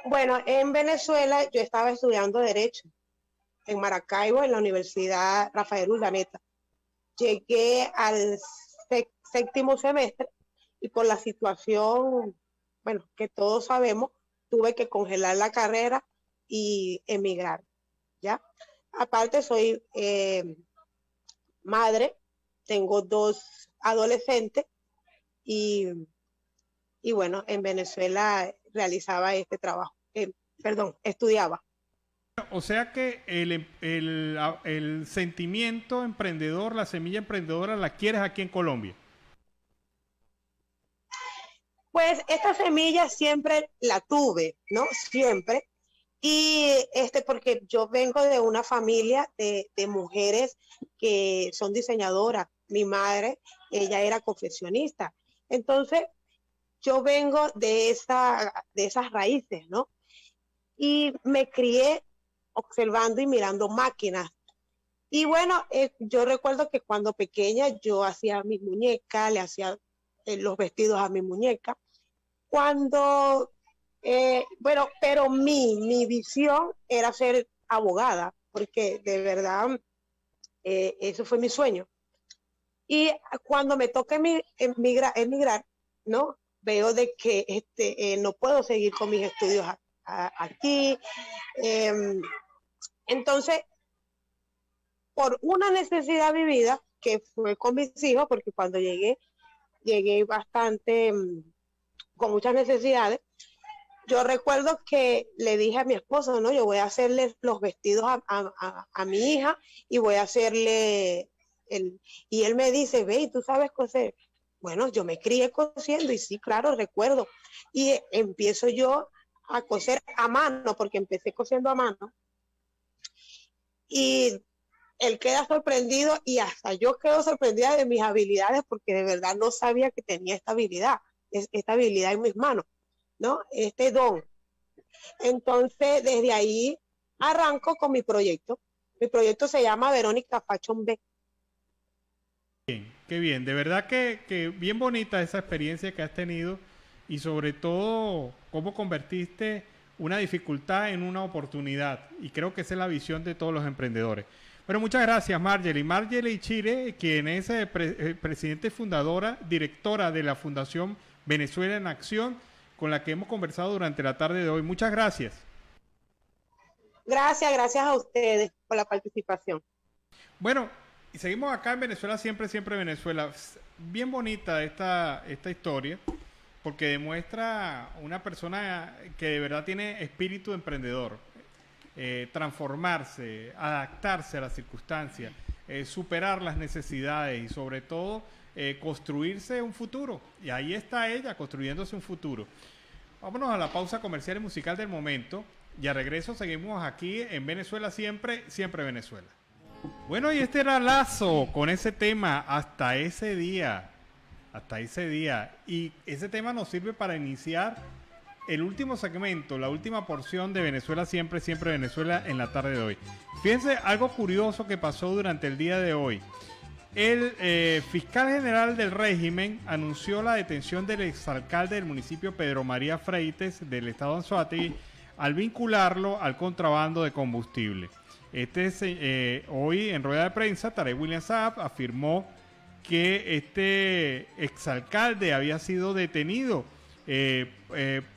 T: Bueno, en Venezuela yo estaba estudiando Derecho en Maracaibo, en la Universidad Rafael Urdaneta. Llegué al séptimo semestre y por la situación, bueno, que todos sabemos, tuve que congelar la carrera y emigrar, ¿ya? Aparte soy madre, tengo 2 adolescentes y bueno, en Venezuela realizaba este trabajo, estudiaba.
A: O sea que el sentimiento emprendedor, la semilla emprendedora, la quieres aquí en Colombia.
T: Pues esta semilla siempre la tuve, ¿no? Siempre. Y porque yo vengo de una familia de mujeres que son diseñadoras. Mi madre, ella era confeccionista. Entonces, yo vengo de esas raíces, ¿no? Y me crié observando y mirando máquinas. Y bueno, yo recuerdo que cuando pequeña yo hacía mis muñecas, le hacía los vestidos a mi muñeca. Pero mi visión era ser abogada, porque de verdad eso fue mi sueño. Y cuando me toque emigrar, ¿no? Veo de que no puedo seguir con mis estudios aquí. Entonces, por una necesidad vivida, que fue con mis hijos, porque cuando llegué bastante, con muchas necesidades. Yo recuerdo que le dije a mi esposo, no, yo voy a hacerle los vestidos a mi hija y voy a hacerle y él me dice, ve, ¿y tú sabes coser? Bueno, yo me crié cosiendo y sí, claro, recuerdo. Y empiezo yo a coser a mano, porque empecé cosiendo a mano. Y él queda sorprendido y hasta yo quedo sorprendida de mis habilidades, porque de verdad no sabía que tenía esta habilidad en mis manos, ¿no? Este don. Entonces, desde ahí arranco con mi proyecto. Mi proyecto se llama Verónica Fashion B.
A: Bien, qué bien. De verdad que bien bonita esa experiencia que has tenido y sobre todo cómo convertiste una dificultad en una oportunidad. Y creo que esa es la visión de todos los emprendedores. Pero muchas gracias, Marjorie. Marjorie Chire, quien es presidenta y fundadora, directora de la Fundación Venezuela en Acción, con la que hemos conversado durante la tarde de hoy. Muchas gracias.
T: Gracias a ustedes por la participación.
A: Bueno, y seguimos acá en Venezuela, siempre Venezuela. Bien bonita esta historia, porque demuestra una persona que de verdad tiene espíritu emprendedor. Transformarse, adaptarse a las circunstancias, superar las necesidades y sobre todo construirse un futuro. Y ahí está ella, construyéndose un futuro. Vámonos a la pausa comercial y musical del momento y a regreso seguimos aquí en Venezuela siempre Venezuela. Bueno, y este era Lazo con ese tema, hasta ese día. Y ese tema nos sirve para iniciar el último segmento, la última porción de Venezuela siempre Venezuela en la tarde de hoy. Fíjense algo curioso que pasó durante el día de hoy. El fiscal general del régimen anunció la detención del exalcalde del municipio Pedro María Freites del estado de Anzoátegui al vincularlo al contrabando de combustible. Hoy en rueda de prensa, Tarek William Saab afirmó que este exalcalde había sido detenido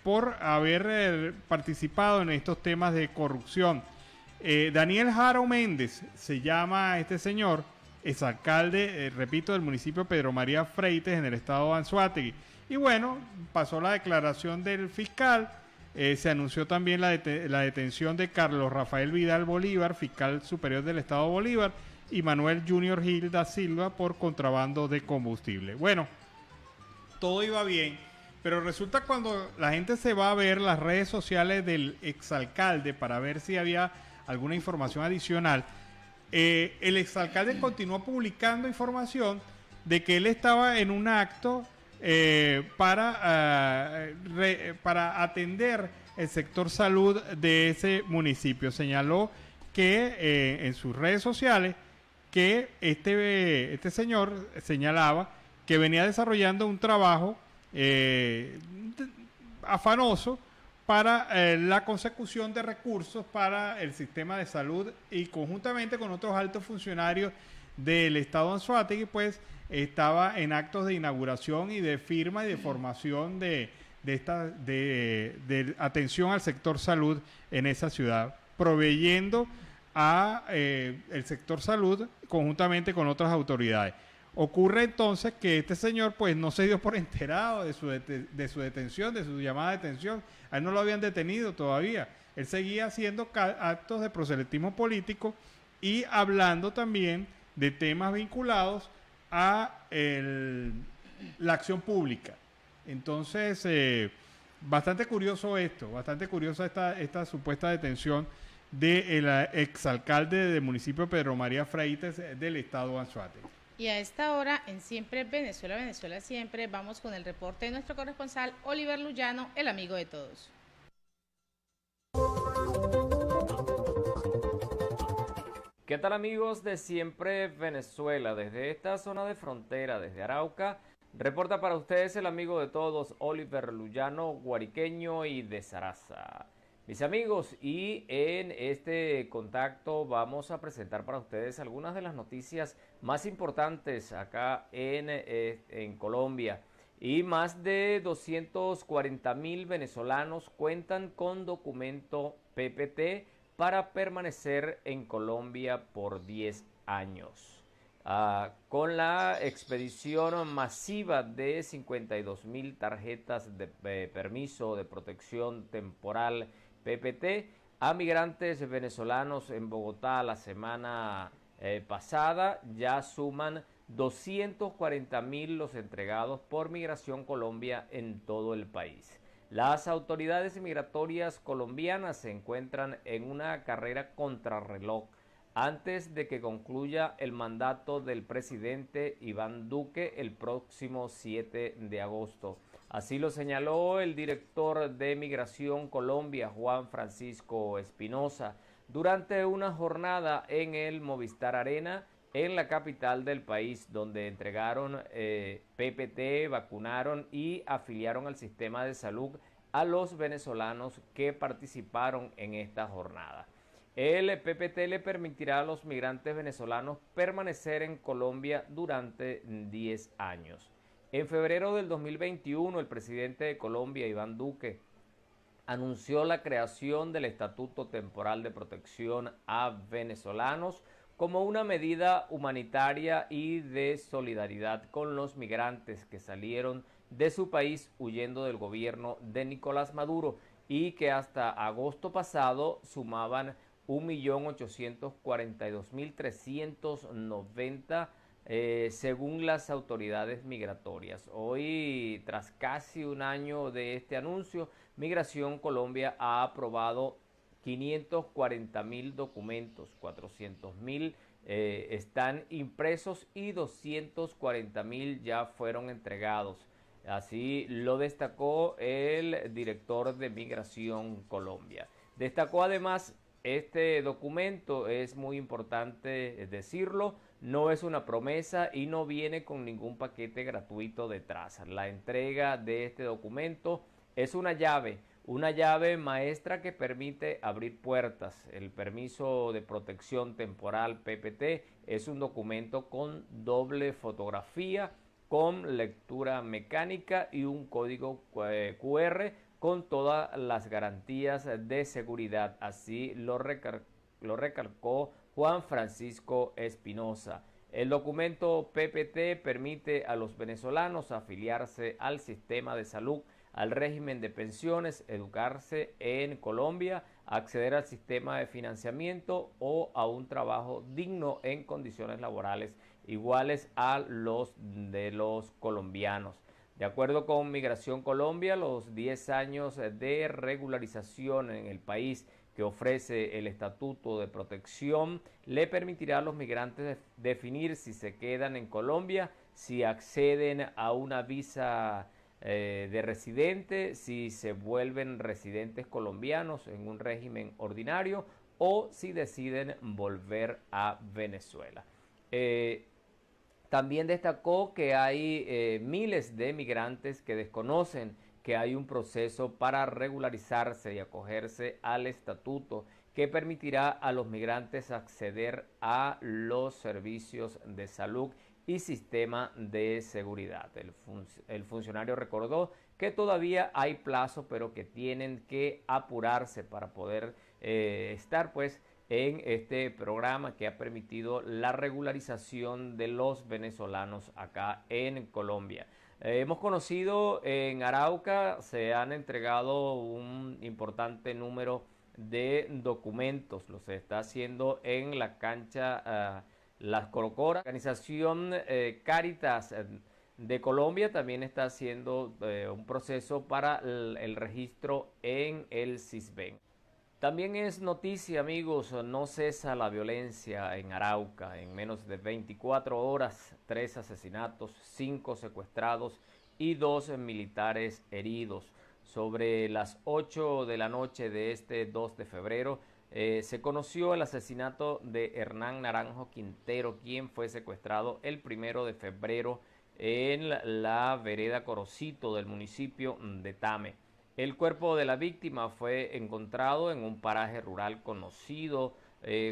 A: por haber participado en estos temas de corrupción. Daniel Jaro Méndez se llama este señor, exalcalde, repito, del municipio Pedro María Freites en el estado de Anzoátegui. Y bueno, pasó la declaración del fiscal, se anunció también la detención de Carlos Rafael Vidal Bolívar, fiscal superior del estado de Bolívar, y Manuel Junior Gil da Silva por contrabando de combustible. Bueno, todo iba bien. Pero resulta cuando la gente se va a ver las redes sociales del exalcalde para ver si había alguna información adicional, el exalcalde continuó publicando información de que él estaba en un acto para atender el sector salud de ese municipio. Señaló que en sus redes sociales que este señor señalaba que venía desarrollando un trabajo afanoso para la consecución de recursos para el sistema de salud y conjuntamente con otros altos funcionarios del estado de Anzoátegui, pues estaba en actos de inauguración y de firma y de formación de atención al sector salud en esa ciudad, proveyendo a el sector salud conjuntamente con otras autoridades. Ocurre entonces que este señor pues no se dio por enterado de su detención, de su llamada de detención. A él no lo habían detenido todavía. Él seguía haciendo actos de proselitismo político y hablando también de temas vinculados a la acción pública. Entonces, bastante curioso esto, bastante curiosa esta supuesta detención del exalcalde del municipio Pedro María Freites del estado de Anzoátegui.
B: Y a esta hora, en Siempre Venezuela, Venezuela Siempre, vamos con el reporte de nuestro corresponsal Oliver Luyano, el amigo de todos.
U: ¿Qué tal, amigos de Siempre Venezuela? Desde esta zona de frontera, desde Arauca, reporta para ustedes el amigo de todos, Oliver Luyano, guariqueño y de Zaraza. Mis amigos, y en este contacto vamos a presentar para ustedes algunas de las noticias más importantes acá en Colombia. Y más de 240.000 venezolanos cuentan con documento PPT para permanecer en Colombia por 10 años. con la expedición masiva de 52.000 tarjetas de permiso de protección temporal PPT a migrantes venezolanos en Bogotá la semana pasada. Ya suman 240.000 los entregados por Migración Colombia en todo el país. Las autoridades migratorias colombianas se encuentran en una carrera contrarreloj antes de que concluya el mandato del presidente Iván Duque el próximo 7 de agosto. Así lo señaló el director de Migración Colombia, Juan Francisco Espinosa, durante una jornada en el Movistar Arena en la capital del país, donde entregaron PPT, vacunaron y afiliaron al sistema de salud a los venezolanos que participaron en esta jornada. El PPT le permitirá a los migrantes venezolanos permanecer en Colombia durante 10 años. En febrero del 2021, el presidente de Colombia, Iván Duque, anunció la creación del Estatuto Temporal de Protección a Venezolanos como una medida humanitaria y de solidaridad con los migrantes que salieron de su país huyendo del gobierno de Nicolás Maduro y que hasta agosto pasado sumaban 1.842.390 según las autoridades migratorias. Hoy, tras casi un año de este anuncio, Migración Colombia ha aprobado 540.000 documentos, 400.000 están impresos y 240.000 ya fueron entregados. Así lo destacó el director de Migración Colombia. Destacó además, este documento, es muy importante decirlo, no es una promesa y no viene con ningún paquete gratuito detrás. La entrega de este documento es una llave maestra que permite abrir puertas. El permiso de protección temporal PPT es un documento con doble fotografía, con lectura mecánica y un código QR con todas las garantías de seguridad. Así lo recalcó Juan Francisco Espinosa. El documento PPT permite a los venezolanos afiliarse al sistema de salud, al régimen de pensiones, educarse en Colombia, acceder al sistema de financiamiento o a un trabajo digno en condiciones laborales iguales a los de los colombianos. De acuerdo con Migración Colombia, los 10 años de regularización en el país que ofrece el Estatuto de Protección le permitirá a los migrantes definir si se quedan en Colombia, si acceden a una visa de residente, si se vuelven residentes colombianos en un régimen ordinario o si deciden volver a Venezuela. También destacó que hay miles de migrantes que desconocen que hay un proceso para regularizarse y acogerse al estatuto que permitirá a los migrantes acceder a los servicios de salud y sistema de seguridad. El funcionario recordó que todavía hay plazo, pero que tienen que apurarse para poder estar pues en este programa que ha permitido la regularización de los venezolanos acá en Colombia. Hemos conocido en Arauca, se han entregado un importante número de documentos, lo se está haciendo en la cancha Las Corocoras. La organización Cáritas de Colombia también está haciendo un proceso para el registro en el CISBEN. También es noticia, amigos, no cesa la violencia en Arauca. En menos de 24 horas, 3 asesinatos, 5 secuestrados y 2 militares heridos. Sobre las 8 de la noche de este 2 de febrero, se conoció el asesinato de Hernán Naranjo Quintero, quien fue secuestrado el 1 de febrero en la vereda Corocito del municipio de Tame. El cuerpo de la víctima fue encontrado en un paraje rural conocido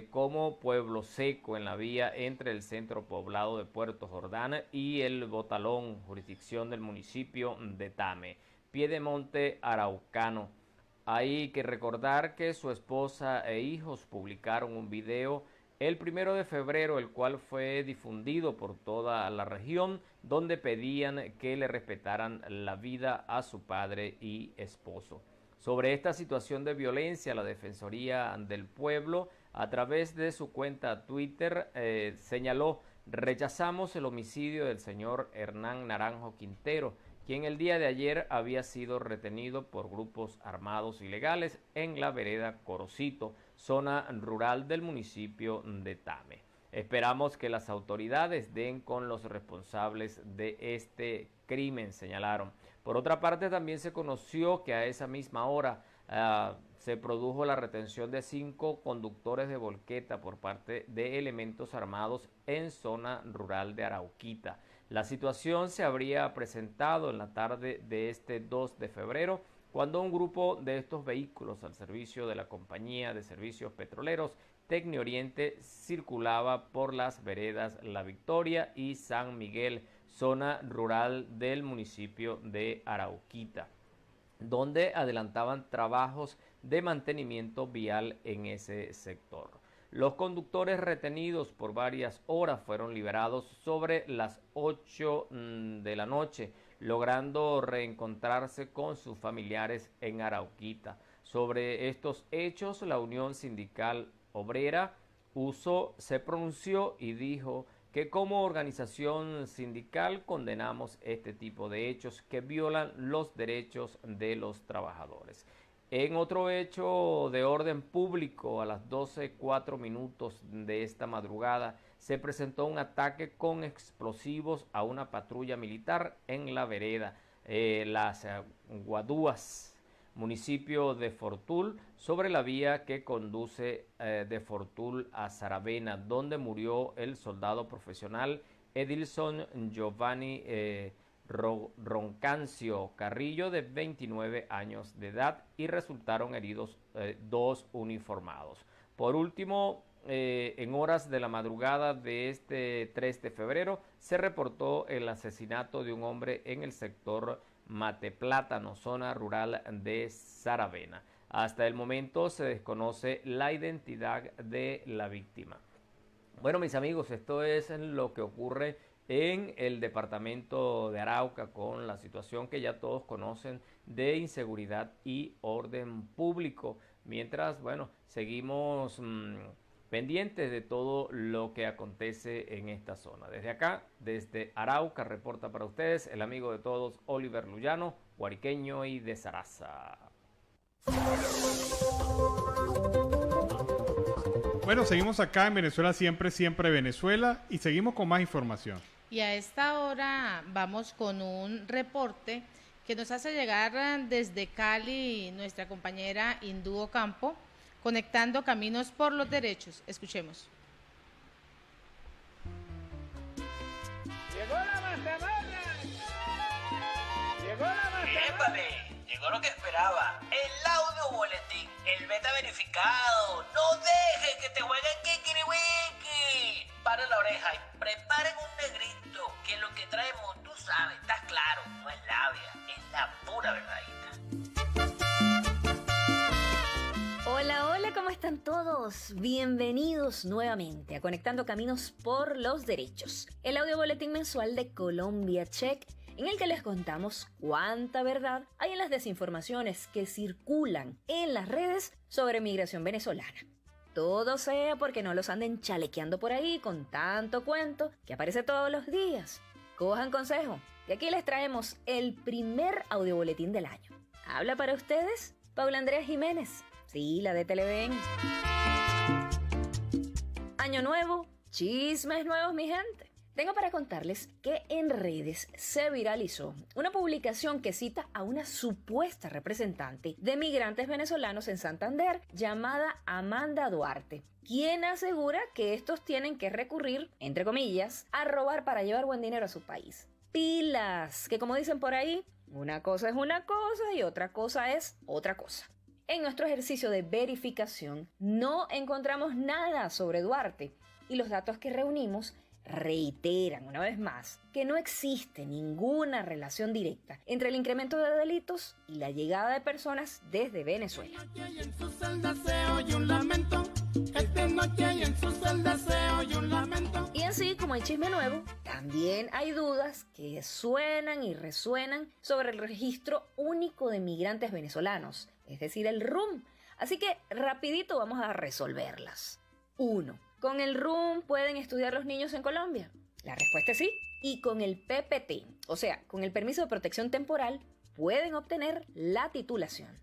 U: como Pueblo Seco, en la vía entre el centro poblado de Puerto Jordán y el Botalón, jurisdicción del municipio de Tame, Piedemonte araucano. Hay que recordar que su esposa e hijos publicaron un video el 1 de febrero, el cual fue difundido por toda la región, donde pedían que le respetaran la vida a su padre y esposo. Sobre esta situación de violencia, la Defensoría del Pueblo, a través de su cuenta Twitter, señaló: rechazamos el homicidio del señor Hernán Naranjo Quintero, quien el día de ayer había sido retenido por grupos armados ilegales en la vereda Corocito, zona rural del municipio de Tame. Esperamos que las autoridades den con los responsables de este crimen, señalaron. Por otra parte, también se conoció que a esa misma hora se produjo la retención de 5 conductores de volqueta por parte de elementos armados en zona rural de Arauquita. La situación se habría presentado en la tarde de este 2 de febrero, cuando un grupo de estos vehículos al servicio de la Compañía de Servicios Petroleros Tecnioriente circulaba por las veredas La Victoria y San Miguel, zona rural del municipio de Arauquita, donde adelantaban trabajos de mantenimiento vial en ese sector. Los conductores retenidos por varias horas fueron liberados sobre las 8 de la noche, logrando reencontrarse con sus familiares en Arauquita. Sobre estos hechos, la Unión Sindical Obrera USO se pronunció y dijo que como organización sindical condenamos este tipo de hechos que violan los derechos de los trabajadores. En otro hecho de orden público, a las 12:04 de esta madrugada, se presentó un ataque con explosivos a una patrulla militar en la vereda Las Guadúas, municipio de Fortul, sobre la vía que conduce de Fortul a Saravena, donde murió el soldado profesional Edilson Giovanni Roncancio Carrillo, de 29 años de edad, y resultaron heridos 2 uniformados. Por último, en horas de la madrugada de este 3 de febrero, se reportó el asesinato de un hombre en el sector Mateplátano, zona rural de Saravena. Hasta el momento se desconoce la identidad de la víctima. Bueno, mis amigos, esto es lo que ocurre en el departamento de Arauca, con la situación que ya todos conocen de inseguridad y orden público. Mientras, bueno, seguimos pendientes de todo lo que acontece en esta zona. Desde acá, desde Arauca, reporta para ustedes el amigo de todos, Oliver Luyano, guariqueño y de Saraza.
A: Bueno, seguimos acá en Venezuela Siempre, Siempre Venezuela, y seguimos con más información.
B: Y a esta hora vamos con un reporte que nos hace llegar desde Cali nuestra compañera Hindú Ocampo, conectando Caminos por los Derechos. Escuchemos.
D: Llegó la mazamorra. Llegó la mazamorra.
V: ¡Épale! Llegó lo que esperaba. El audio boletín, el beta verificado. No dejes que te jueguen kikiriwiki. Para la oreja y preparen un negrito, que lo que traemos, tú sabes, está claro, no es labia, es la pura verdadita.
W: Hola, hola, ¿cómo están todos? Bienvenidos nuevamente a Conectando Caminos por los Derechos, el audio boletín mensual de Colombia Check, en el que les contamos cuánta verdad hay en las desinformaciones que circulan en las redes sobre migración venezolana. Todo sea porque no los anden chalequeando por ahí con tanto cuento que aparece todos los días. Cojan consejo, que aquí les traemos el primer audioboletín del año. Habla para ustedes Paula Andrea Jiménez, sí, la de Televen. Año nuevo, chismes nuevos, mi gente. Tengo para contarles que en redes se viralizó una publicación que cita a una supuesta representante de migrantes venezolanos en Santander llamada Amanda Duarte, quien asegura que estos tienen que recurrir, entre comillas, a robar para llevar buen dinero a su país. Pilas, que como dicen por ahí, una cosa es una cosa y otra cosa es otra cosa. En nuestro ejercicio de verificación no encontramos nada sobre Duarte y los datos que reunimos reiteran una vez más que no existe ninguna relación directa entre el incremento de delitos y la llegada de personas desde Venezuela. Y así como hay chisme nuevo, también hay dudas que suenan y resuenan sobre el registro único de migrantes venezolanos, es decir, el RUM. Así que rapidito vamos a resolverlas. 1. ¿Con el RUM pueden estudiar los niños en Colombia? La respuesta es sí. Y con el PPT, o sea, con el permiso de protección temporal, pueden obtener la titulación.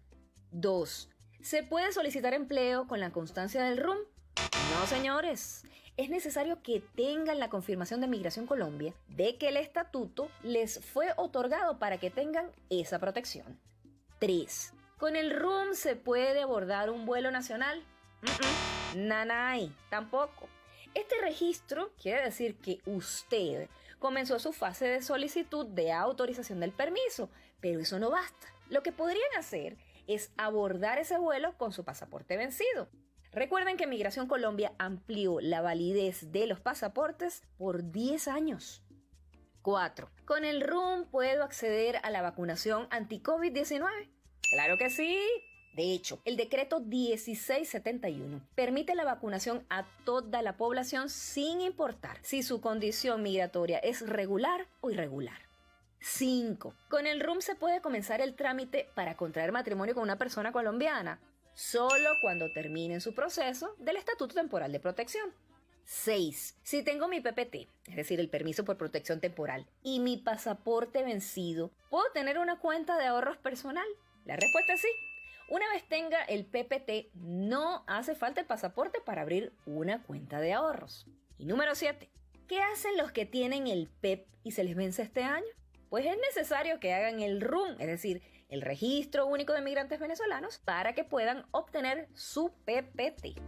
W: 2. ¿Se puede solicitar empleo con la constancia del RUM? No, señores. Es necesario que tengan la confirmación de Migración Colombia de que el estatuto les fue otorgado para que tengan esa protección. 3. ¿Con el RUM se puede abordar un vuelo nacional? Nanay, tampoco. Este registro quiere decir que usted comenzó su fase de solicitud de autorización del permiso, pero eso no basta. Lo que podrían hacer es abordar ese vuelo con su pasaporte vencido. Recuerden que Migración Colombia amplió la validez de los pasaportes por 10 años. 4. ¿Con el RUM puedo acceder a la vacunación anti-COVID-19? ¡Claro que sí! De hecho, el decreto 1671 permite la vacunación a toda la población sin importar si su condición migratoria es regular o irregular. 5. ¿Con el RUM se puede comenzar el trámite para contraer matrimonio con una persona colombiana? Solo cuando termine su proceso del Estatuto Temporal de Protección. 6. Si tengo mi PPT, es decir, el permiso por protección temporal, y mi pasaporte vencido, ¿puedo tener una cuenta de ahorros personal? La respuesta es sí. Una vez tenga el PPT, no hace falta el pasaporte para abrir una cuenta de ahorros. Y número 7. ¿Qué hacen los que tienen el PEP y se les vence este año? Pues es necesario que hagan el RUM, es decir, el Registro Único de Migrantes Venezolanos, para que puedan obtener su PPT.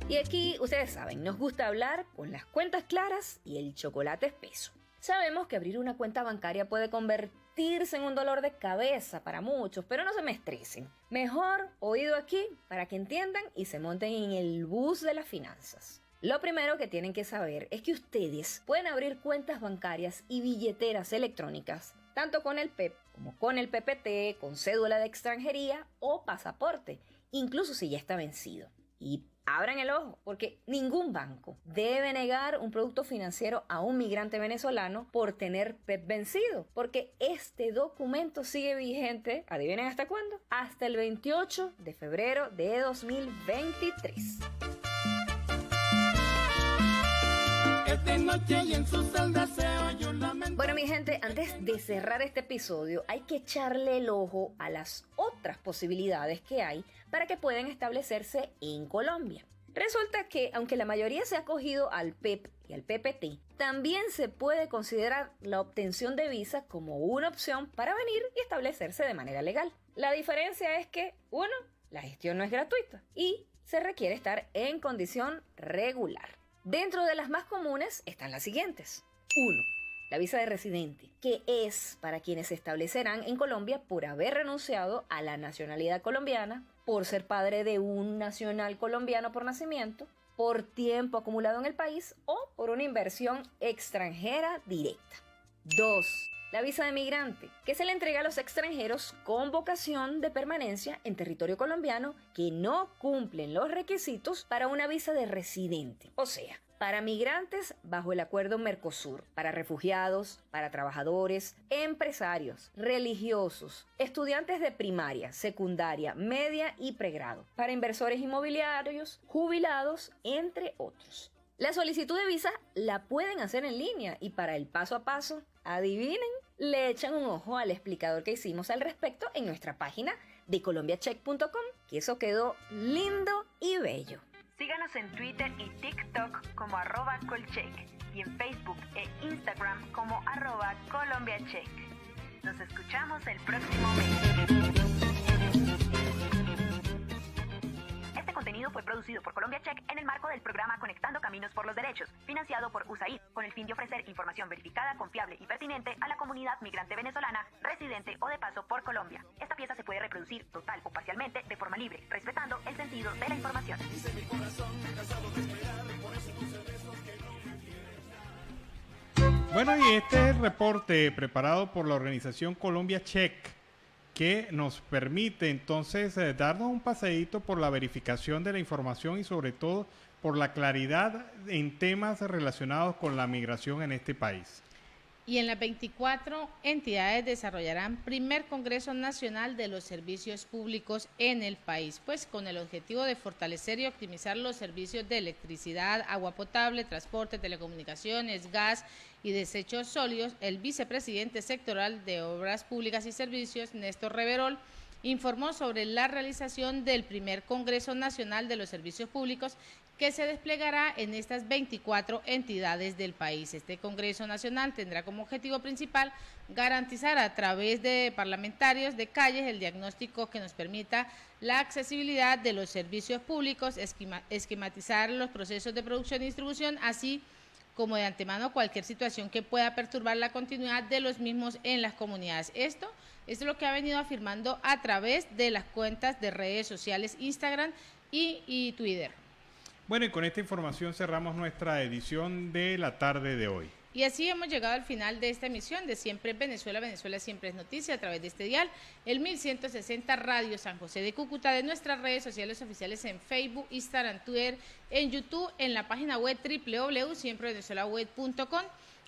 W: Y aquí, ustedes saben, nos gusta hablar con las cuentas claras y el chocolate espeso. Sabemos que abrir una cuenta bancaria puede convertirse en un dolor de cabeza para muchos, pero no se me estresen. Mejor oído aquí para que entiendan y se monten en el bus de las finanzas. Lo primero que tienen que saber es que ustedes pueden abrir cuentas bancarias y billeteras electrónicas, tanto con el PEP como con el PPT, con cédula de extranjería o pasaporte, incluso si ya está vencido. Y abran el ojo, porque ningún banco debe negar un producto financiero a un migrante venezolano por tener PEP vencido, porque este documento sigue vigente, ¿adivinen hasta cuándo? Hasta el 28 de febrero de 2023. Bueno, mi gente, antes de cerrar este episodio, hay que echarle el ojo a las otras posibilidades que hay para que puedan establecerse en Colombia. Resulta que, aunque la mayoría se ha acogido al PEP y al PPT, también se puede considerar la obtención de visa como una opción para venir y establecerse de manera legal. La diferencia es que, 1, la gestión no es gratuita y se requiere estar en condición regular. Dentro de las más comunes están las siguientes. 1. La visa de residente, que es para quienes se establecerán en Colombia por haber renunciado a la nacionalidad colombiana, por ser padre de un nacional colombiano por nacimiento, por tiempo acumulado en el país o por una inversión extranjera directa. 2. La visa de migrante, que se le entrega a los extranjeros con vocación de permanencia en territorio colombiano que no cumplen los requisitos para una visa de residente, o sea, para migrantes bajo el acuerdo Mercosur, para refugiados, para trabajadores, empresarios, religiosos, estudiantes de primaria, secundaria, media y pregrado, para inversores inmobiliarios, jubilados, entre otros. La solicitud de visa la pueden hacer en línea y para el paso a paso, adivinen, le echan un ojo al explicador que hicimos al respecto en nuestra página de colombiacheck.com, que eso quedó lindo y bello. Síganos en Twitter y TikTok como @colcheck y en Facebook e Instagram como @colombiacheck. Nos escuchamos el próximo mes. Este contenido
E: contenido fue producido por Colombia Check en el marco del programa Conectando Caminos por los Derechos, financiado por USAID, con el fin de ofrecer información verificada, confiable y pertinente a la comunidad migrante venezolana, residente o de paso por Colombia. Esta pieza se puede reproducir total o parcialmente de forma libre, respetando el sentido de la información.
A: Bueno, y este es el reporte preparado por la organización Colombia Check, que nos permite entonces darnos un paseíto por la verificación de la información y sobre todo por la claridad en temas relacionados con la migración en este país.
B: Y en las 24 entidades desarrollarán primer Congreso Nacional de los Servicios Públicos en el país, pues con el objetivo de fortalecer y optimizar los servicios de electricidad, agua potable, transporte, telecomunicaciones, gas y desechos sólidos. El vicepresidente sectoral de Obras Públicas y Servicios, Néstor Reverol, informó sobre la realización del primer Congreso Nacional de los Servicios Públicos que se desplegará en estas 24 entidades del país. Este Congreso Nacional tendrá como objetivo principal garantizar a través de parlamentarios de calles el diagnóstico que nos permita la accesibilidad de los servicios públicos, esquematizar los procesos de producción y distribución, así como de antemano cualquier situación que pueda perturbar la continuidad de los mismos en las comunidades. Esto es lo que ha venido afirmando a través de las cuentas de redes sociales Instagram y Twitter.
A: Bueno, y con esta información cerramos nuestra edición de la tarde de hoy.
B: Y así hemos llegado al final de esta emisión de Siempre Venezuela, Venezuela Siempre es Noticia, a través de este dial, el 1160 Radio San José de Cúcuta, de nuestras redes sociales oficiales en Facebook, Instagram, Twitter, en YouTube, en la página web www.siemprevenezuelaweb.com,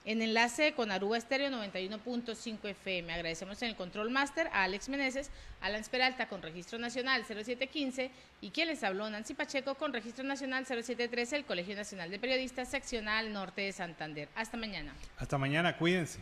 B: en enlace con Aruba Estéreo 91.5 FM. Agradecemos en el Control Master a Alex Meneses, Alan Peralta con Registro Nacional 0715 y quien les habló, Nancy Pacheco con Registro Nacional 0713, el Colegio Nacional de Periodistas Seccional Norte de Santander. Hasta mañana.
A: Hasta mañana, cuídense.